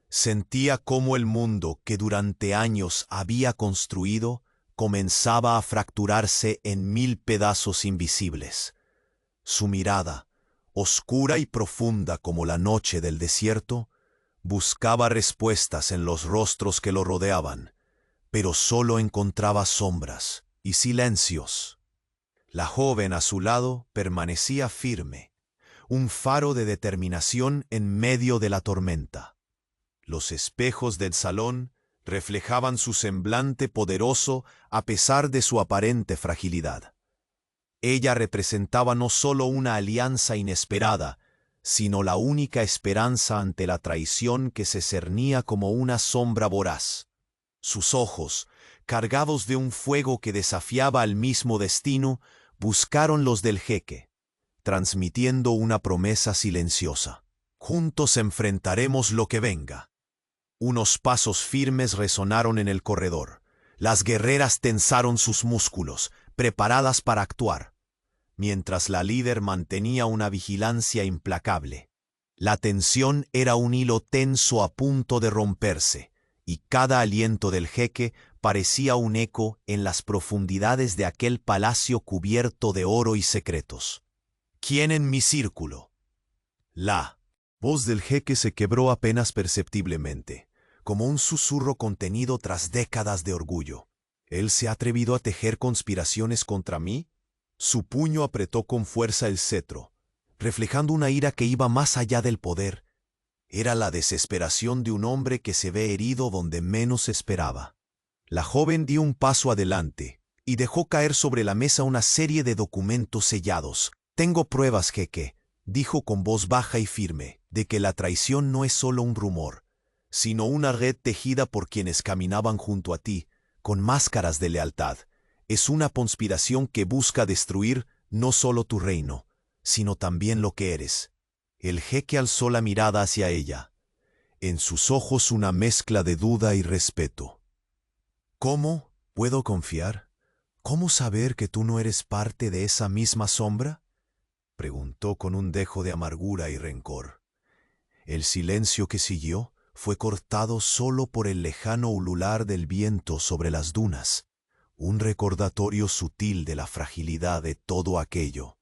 Speaker 1: sentía cómo el mundo que durante años había construido comenzaba a fracturarse en 1000 pedazos invisibles. Su mirada, oscura y profunda como la noche del desierto, buscaba respuestas en los rostros que lo rodeaban, pero solo encontraba sombras y silencios. La joven a su lado permanecía firme, un faro de determinación en medio de la tormenta. Los espejos del salón reflejaban su semblante poderoso a pesar de su aparente fragilidad. Ella representaba no solo una alianza inesperada, sino la única esperanza ante la traición que se cernía como una sombra voraz. Sus ojos, cargados de un fuego que desafiaba al mismo destino, buscaron los del jeque, transmitiendo una promesa silenciosa. Juntos enfrentaremos lo que venga. Unos pasos firmes resonaron en el corredor. Las guerreras tensaron sus músculos, preparadas para actuar, mientras la líder mantenía una vigilancia implacable. La tensión era un hilo tenso a punto de romperse, y cada aliento del jeque parecía un eco en las profundidades de aquel palacio cubierto de oro y secretos. ¿Quién en mi círculo? La voz del jeque se quebró apenas perceptiblemente, como un susurro contenido tras décadas de orgullo. ¿Él se ha atrevido a tejer conspiraciones contra mí? Su puño apretó con fuerza el cetro, reflejando una ira que iba más allá del poder. Era la desesperación de un hombre que se ve herido donde menos esperaba. La joven dio un paso adelante y dejó caer sobre la mesa una serie de documentos sellados. «Tengo pruebas, jeque», dijo con voz baja y firme, «de que la traición no es solo un rumor, sino una red tejida por quienes caminaban junto a ti, con máscaras de lealtad. Es una conspiración que busca destruir no solo tu reino, sino también lo que eres». El jeque alzó la mirada hacia ella, en sus ojos una mezcla de duda y respeto. «¿Cómo puedo confiar? ¿Cómo saber que tú no eres parte de esa misma sombra?», preguntó con un dejo de amargura y rencor. El silencio que siguió fue cortado solo por el lejano ulular del viento sobre las dunas, un recordatorio sutil de la fragilidad de todo aquello.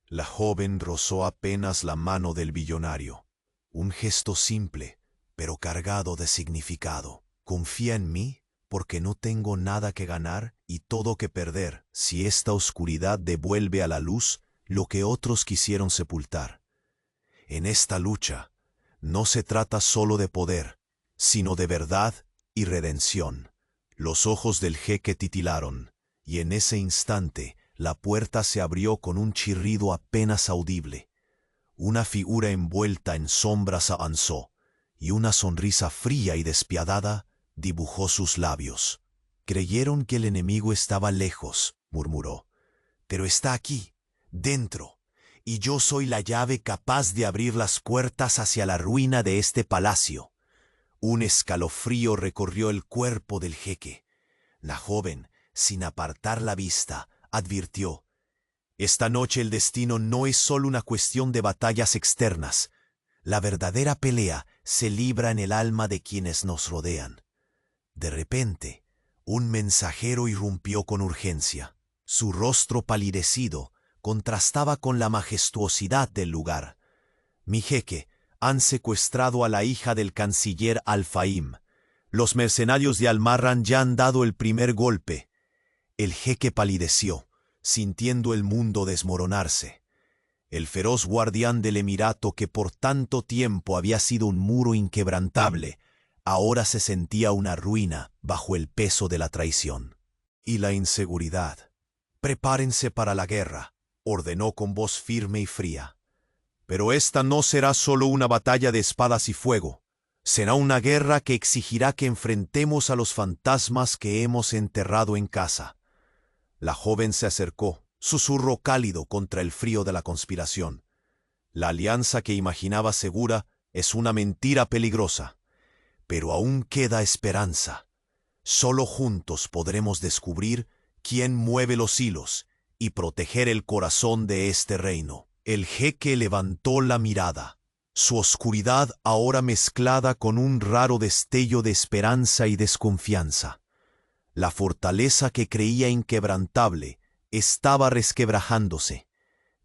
Speaker 1: La joven rozó apenas la mano del billonario. Un gesto simple, pero cargado de significado. «Confía en mí, porque no tengo nada que ganar y todo que perder si esta oscuridad devuelve a la luz lo que otros quisieron sepultar. En esta lucha no se trata solo de poder, sino de verdad y redención». Los ojos del jeque titilaron, y en ese instante la puerta se abrió con un chirrido apenas audible. Una figura envuelta en sombras avanzó, y una sonrisa fría y despiadada dibujó sus labios. «Creyeron que el enemigo estaba lejos», murmuró, «pero está aquí, dentro, y yo soy la llave capaz de abrir las puertas hacia la ruina de este palacio». Un escalofrío recorrió el cuerpo del jeque. La joven, sin apartar la vista, advirtió: «Esta noche el destino no es solo una cuestión de batallas externas. La verdadera pelea se libra en el alma de quienes nos rodean». De repente, un mensajero irrumpió con urgencia. Su rostro palidecido contrastaba con la majestuosidad del lugar. «Mi jeque, han secuestrado a la hija del canciller Al-Fahim. Los mercenarios de Al-Marran ya han dado el primer golpe». El jeque palideció, sintiendo el mundo desmoronarse. El feroz guardián del emirato, que por tanto tiempo había sido un muro inquebrantable, ahora se sentía una ruina bajo el peso de la traición y la inseguridad. «Prepárense para la guerra», ordenó con voz firme y fría. «Pero esta no será solo una batalla de espadas y fuego. Será una guerra que exigirá que enfrentemos a los fantasmas que hemos enterrado en casa». La joven se acercó, susurro cálido contra el frío de la conspiración. «La alianza que imaginaba segura es una mentira peligrosa. Pero aún queda esperanza. Solo juntos podremos descubrir quién mueve los hilos y proteger el corazón de este reino». El jeque levantó la mirada, su oscuridad ahora mezclada con un raro destello de esperanza y desconfianza. La fortaleza que creía inquebrantable estaba resquebrajándose,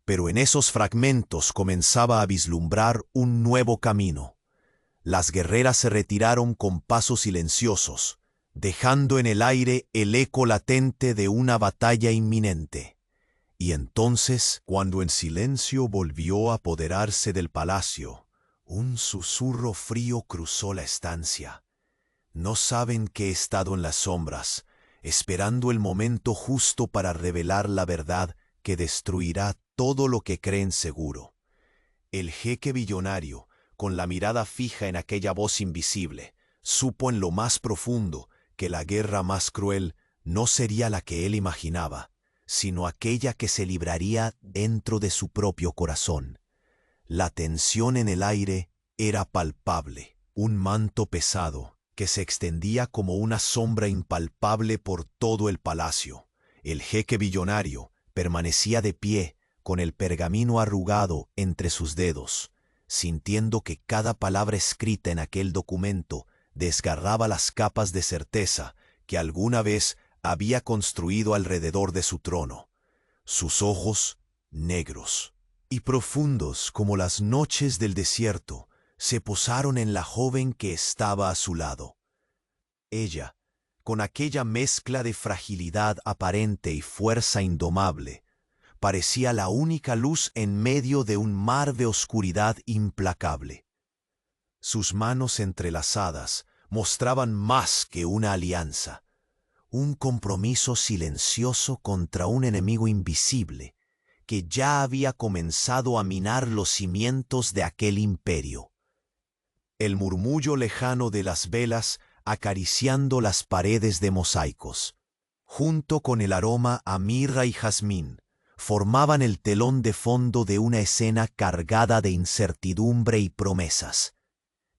Speaker 1: pero en esos fragmentos comenzaba a vislumbrar un nuevo camino. Las guerreras se retiraron con pasos silenciosos, dejando en el aire el eco latente de una batalla inminente. Y entonces, cuando en silencio volvió a apoderarse del palacio, un susurro frío cruzó la estancia. «No saben que he estado en las sombras, esperando el momento justo para revelar la verdad que destruirá todo lo que creen seguro». El jeque billonario, con la mirada fija en aquella voz invisible, supo en lo más profundo que la guerra más cruel no sería la que él imaginaba, sino aquella que se libraría dentro de su propio corazón. La tensión en el aire era palpable, un manto pesado que se extendía como una sombra impalpable por todo el palacio. El jeque billonario permanecía de pie, con el pergamino arrugado entre sus dedos, sintiendo que cada palabra escrita en aquel documento desgarraba las capas de certeza que alguna vez había construido alrededor de su trono. Sus ojos, negros y profundos como las noches del desierto, se posaron en la joven que estaba a su lado. Ella, con aquella mezcla de fragilidad aparente y fuerza indomable, parecía la única luz en medio de un mar de oscuridad implacable. Sus manos entrelazadas mostraban más que una alianza, un compromiso silencioso contra un enemigo invisible que ya había comenzado a minar los cimientos de aquel imperio. El murmullo lejano de las velas acariciando las paredes de mosaicos, junto con el aroma a mirra y jazmín, formaban el telón de fondo de una escena cargada de incertidumbre y promesas.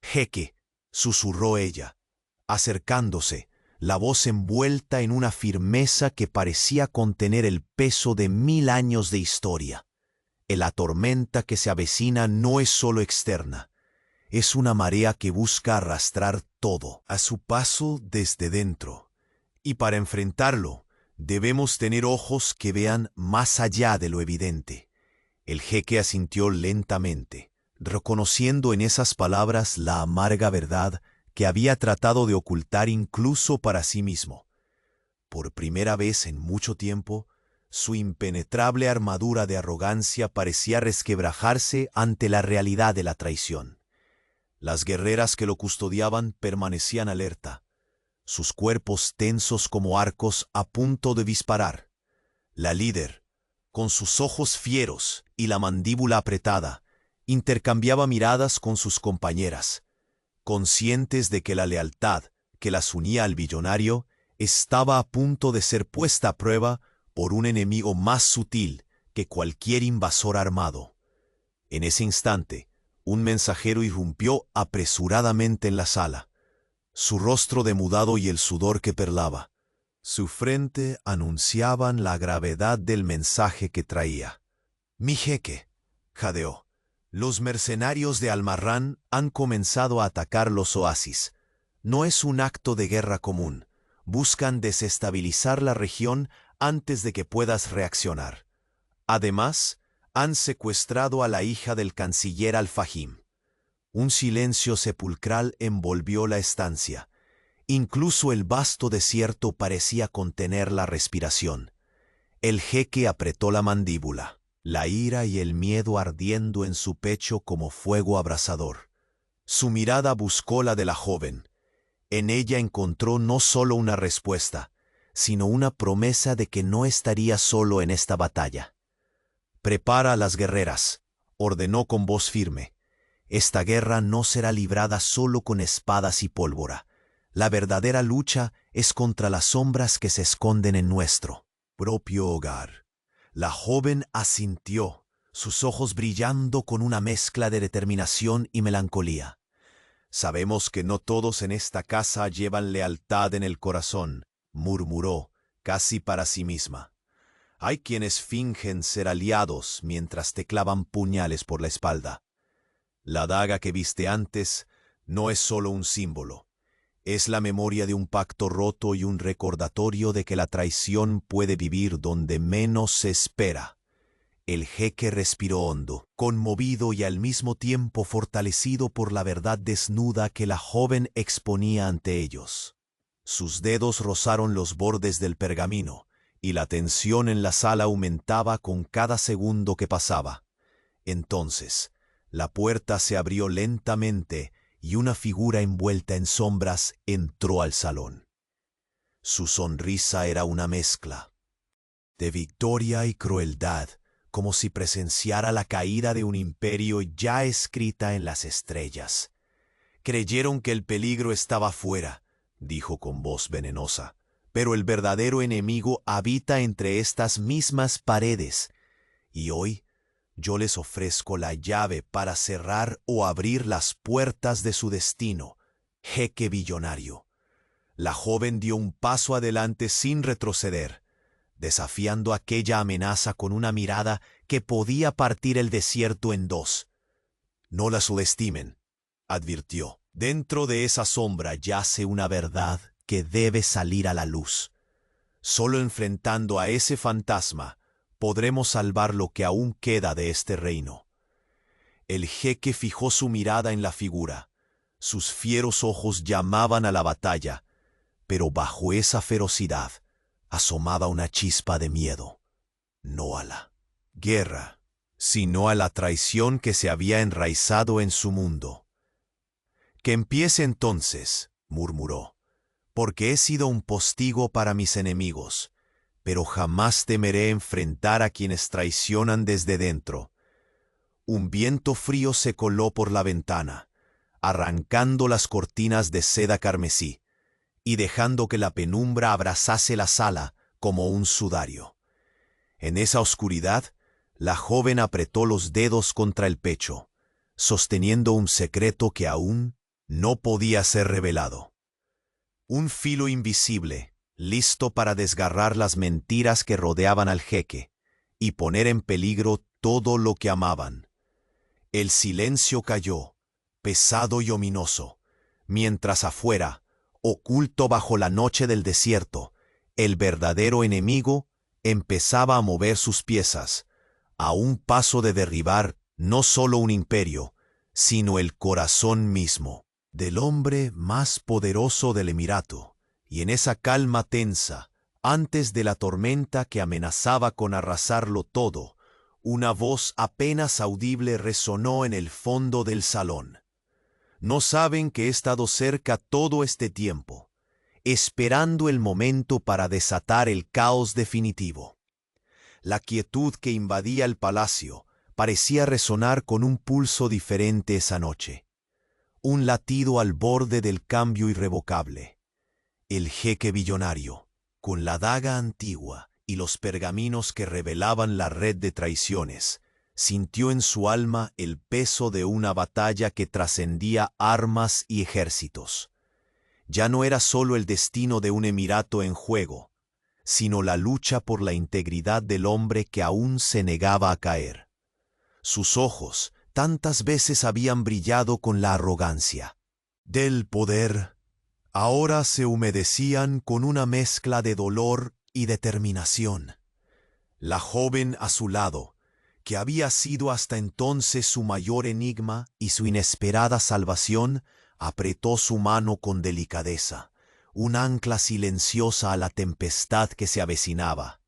Speaker 1: «Jeque», susurró ella, acercándose, la voz envuelta en una firmeza que parecía contener el peso de 1000 años de historia. La tormenta que se avecina no es solo externa, es una marea que busca arrastrar todo a su paso desde dentro. Y para enfrentarlo, debemos tener ojos que vean más allá de lo evidente. El jeque asintió lentamente, reconociendo en esas palabras la amarga verdad que había tratado de ocultar incluso para sí mismo. Por primera vez en mucho tiempo, su impenetrable armadura de arrogancia parecía resquebrajarse ante la realidad de la traición. Las guerreras que lo custodiaban permanecían alerta, sus cuerpos tensos como arcos a punto de disparar. La líder, con sus ojos fieros y la mandíbula apretada, intercambiaba miradas con sus compañeras, conscientes de que la lealtad que las unía al billonario estaba a punto de ser puesta a prueba por un enemigo más sutil que cualquier invasor armado. En ese instante, un mensajero irrumpió apresuradamente en la sala, su rostro demudado y el sudor que perlaba. Su frente anunciaban la gravedad del mensaje que traía. «Mi jeque», jadeó, «los mercenarios de Almarrán han comenzado a atacar los oasis. No es un acto de guerra común. Buscan desestabilizar la región antes de que puedas reaccionar. Además, han secuestrado a la hija del canciller Al-Fahim». Un silencio sepulcral envolvió la estancia. Incluso el vasto desierto parecía contener la respiración. El jeque apretó la mandíbula, la ira y el miedo ardiendo en su pecho como fuego abrasador. Su mirada buscó la de la joven. En ella encontró no solo una respuesta, sino una promesa de que no estaría solo en esta batalla. «Prepara a las guerreras», ordenó con voz firme. «Esta guerra no será librada solo con espadas y pólvora. La verdadera lucha es contra las sombras que se esconden en nuestro propio hogar». La joven asintió, sus ojos brillando con una mezcla de determinación y melancolía. «Sabemos que no todos en esta casa llevan lealtad en el corazón», murmuró, casi para sí misma. «Hay quienes fingen ser aliados mientras te clavan puñales por la espalda. La daga que viste antes no es solo un símbolo. Es la memoria de un pacto roto y un recordatorio de que la traición puede vivir donde menos se espera». El jeque respiró hondo, conmovido y al mismo tiempo fortalecido por la verdad desnuda que la joven exponía ante ellos. Sus dedos rozaron los bordes del pergamino, y la tensión en la sala aumentaba con cada segundo que pasaba. Entonces, la puerta se abrió lentamente y una figura envuelta en sombras entró al salón. Su sonrisa era una mezcla de victoria y crueldad, como si presenciara la caída de un imperio ya escrita en las estrellas. «Creyeron que el peligro estaba fuera», dijo con voz venenosa, «pero el verdadero enemigo habita entre estas mismas paredes, y hoy yo les ofrezco la llave para cerrar o abrir las puertas de su destino, jeque billonario». La joven dio un paso adelante sin retroceder, desafiando aquella amenaza con una mirada que podía partir el desierto en dos. «No la subestimen», advirtió. «Dentro de esa sombra yace una verdad que debe salir a la luz. Solo enfrentando a ese fantasma podremos salvar lo que aún queda de este reino». El jeque fijó su mirada en la figura. Sus fieros ojos llamaban a la batalla, pero bajo esa ferocidad asomaba una chispa de miedo, no a la guerra, sino a la traición que se había enraizado en su mundo. «Que empiece entonces», murmuró, «porque he sido un postigo para mis enemigos, pero jamás temeré enfrentar a quienes traicionan desde dentro». Un viento frío se coló por la ventana, arrancando las cortinas de seda carmesí y dejando que la penumbra abrazase la sala como un sudario. En esa oscuridad, la joven apretó los dedos contra el pecho, sosteniendo un secreto que aún no podía ser revelado. Un filo invisible, listo para desgarrar las mentiras que rodeaban al jeque y poner en peligro todo lo que amaban. El silencio cayó, pesado y ominoso, mientras afuera, oculto bajo la noche del desierto, el verdadero enemigo empezaba a mover sus piezas, a un paso de derribar no solo un imperio, sino el corazón mismo del hombre más poderoso del Emirato. Y en esa calma tensa, antes de la tormenta que amenazaba con arrasarlo todo, una voz apenas audible resonó en el fondo del salón. «No saben que he estado cerca todo este tiempo, esperando el momento para desatar el caos definitivo». La quietud que invadía el palacio parecía resonar con un pulso diferente esa noche. Un latido al borde del cambio irrevocable. El jeque billonario, con la daga antigua y los pergaminos que revelaban la red de traiciones, sintió en su alma el peso de una batalla que trascendía armas y ejércitos. Ya no era solo el destino de un emirato en juego, sino la lucha por la integridad del hombre que aún se negaba a caer. Sus ojos tantas veces habían brillado con la arrogancia del poder, ahora se humedecían con una mezcla de dolor y determinación. La joven a su lado, que había sido hasta entonces su mayor enigma y su inesperada salvación, apretó su mano con delicadeza, un ancla silenciosa a la tempestad que se avecinaba.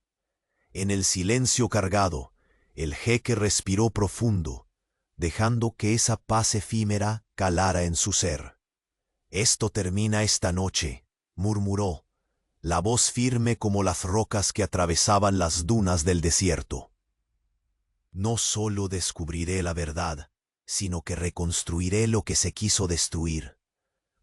Speaker 1: En el silencio cargado, el jeque respiró profundo, dejando que esa paz efímera calara en su ser. «Esto termina esta noche», murmuró, la voz firme como las rocas que atravesaban las dunas del desierto. «No solo descubriré la verdad, sino que reconstruiré lo que se quiso destruir».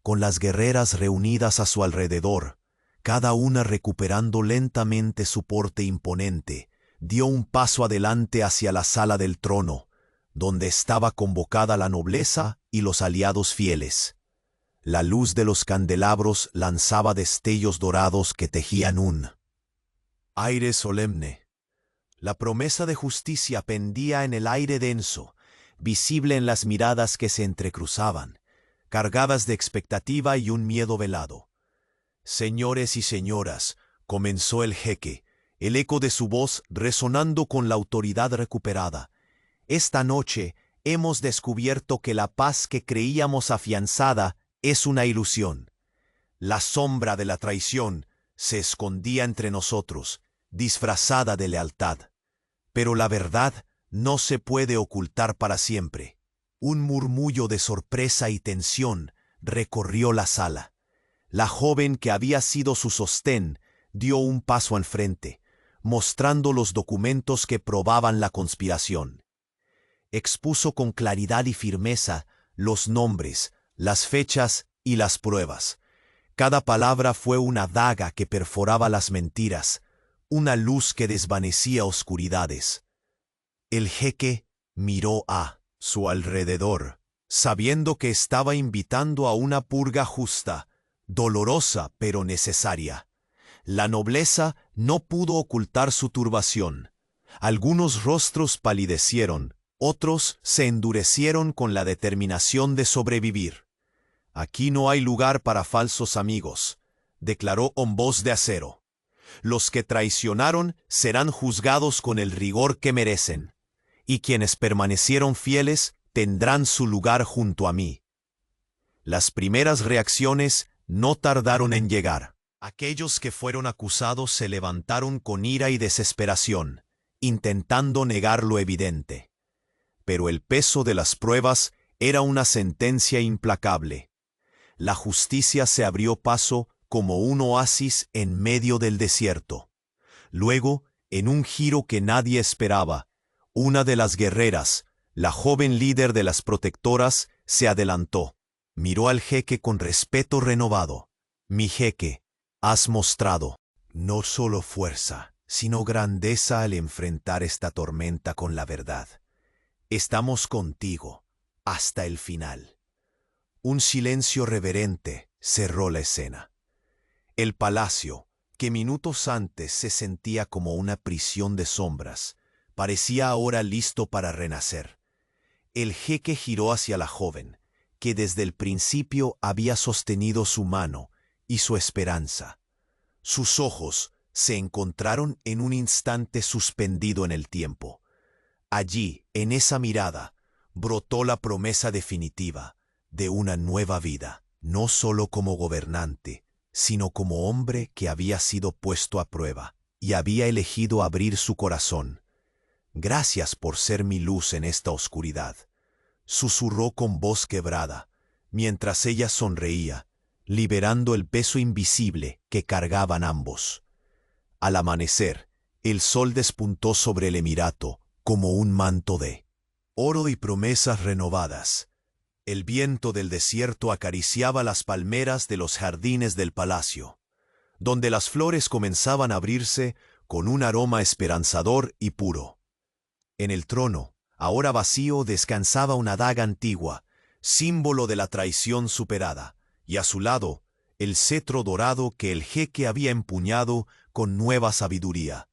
Speaker 1: Con las guerreras reunidas a su alrededor, cada una recuperando lentamente su porte imponente, dio un paso adelante hacia la sala del trono, donde estaba convocada la nobleza y los aliados fieles. La luz de los candelabros lanzaba destellos dorados que tejían un aire solemne. La promesa de justicia pendía en el aire denso, visible en las miradas que se entrecruzaban, cargadas de expectativa y un miedo velado. «Señores y señoras», comenzó el jeque, el eco de su voz resonando con la autoridad recuperada, «esta noche hemos descubierto que la paz que creíamos afianzada es una ilusión. La sombra de la traición se escondía entre nosotros, disfrazada de lealtad. Pero la verdad no se puede ocultar para siempre». Un murmullo de sorpresa y tensión recorrió la sala. La joven que había sido su sostén dio un paso al frente, mostrando los documentos que probaban la conspiración. Expuso con claridad y firmeza los nombres, las fechas y las pruebas. Cada palabra fue una daga que perforaba las mentiras, una luz que desvanecía oscuridades. El jeque miró a su alrededor, sabiendo que estaba invitando a una purga justa, dolorosa pero necesaria. La nobleza no pudo ocultar su turbación. Algunos rostros palidecieron, otros se endurecieron con la determinación de sobrevivir. «Aquí no hay lugar para falsos amigos», declaró con voz de acero. «Los que traicionaron serán juzgados con el rigor que merecen, y quienes permanecieron fieles tendrán su lugar junto a mí». Las primeras reacciones no tardaron en llegar. Aquellos que fueron acusados se levantaron con ira y desesperación, intentando negar lo evidente. Pero el peso de las pruebas era una sentencia implacable. La justicia se abrió paso como un oasis en medio del desierto. Luego, en un giro que nadie esperaba, una de las guerreras, la joven líder de las protectoras, se adelantó. Miró al jeque con respeto renovado. Mi jeque, has mostrado no solo fuerza, sino grandeza al enfrentar esta tormenta con la verdad. Estamos contigo hasta el final. Un silencio reverente cerró la escena. El palacio, que minutos antes se sentía como una prisión de sombras, parecía ahora listo para renacer. El jeque giró hacia la joven, que desde el principio había sostenido su mano y su esperanza. Sus ojos se encontraron en un instante suspendido en el tiempo. Allí, en esa mirada, brotó la promesa definitiva de una nueva vida, no solo como gobernante, sino como hombre que había sido puesto a prueba y había elegido abrir su corazón. Gracias por ser mi luz en esta oscuridad, susurró con voz quebrada, mientras ella sonreía, liberando el peso invisible que cargaban ambos. Al amanecer, el sol despuntó sobre el emirato como un manto de oro y promesas renovadas. El viento del desierto acariciaba las palmeras de los jardines del palacio, donde las flores comenzaban a abrirse con un aroma esperanzador y puro. En el trono, ahora vacío, descansaba una daga antigua, símbolo de la traición superada, y a su lado, el cetro dorado que el jeque había empuñado con nueva sabiduría.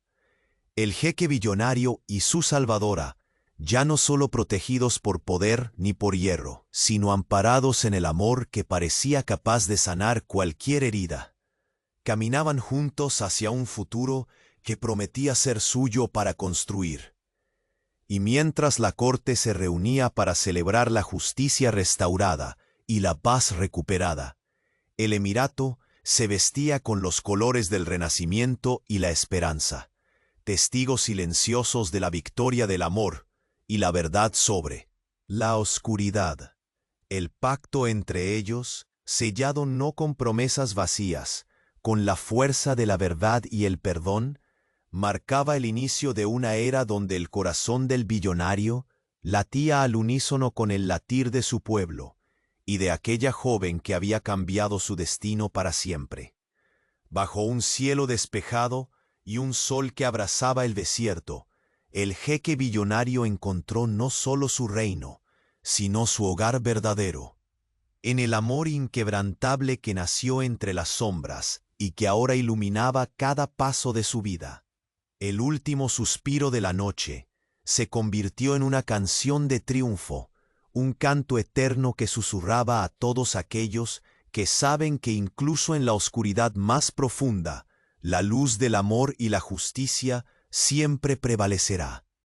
Speaker 1: El jeque billonario y su salvadora, ya no solo protegidos por poder ni por hierro, sino amparados en el amor que parecía capaz de sanar cualquier herida. Caminaban juntos hacia un futuro que prometía ser suyo para construir. Y mientras la corte se reunía para celebrar la justicia restaurada y la paz recuperada, el emirato se vestía con los colores del renacimiento y la esperanza, testigos silenciosos de la victoria del amor y la verdad sobre la oscuridad. El pacto entre ellos, sellado no con promesas vacías, con la fuerza de la verdad y el perdón, marcaba el inicio de una era donde el corazón del billonario latía al unísono con el latir de su pueblo y de aquella joven que había cambiado su destino para siempre. Bajo un cielo despejado y un sol que abrazaba el desierto, el jeque billonario encontró no solo su reino, sino su hogar verdadero. En el amor inquebrantable que nació entre las sombras y que ahora iluminaba cada paso de su vida. El último suspiro de la noche se convirtió en una canción de triunfo, un canto eterno que susurraba a todos aquellos que saben que incluso en la oscuridad más profunda, la luz del amor y la justicia siempre prevalecerá.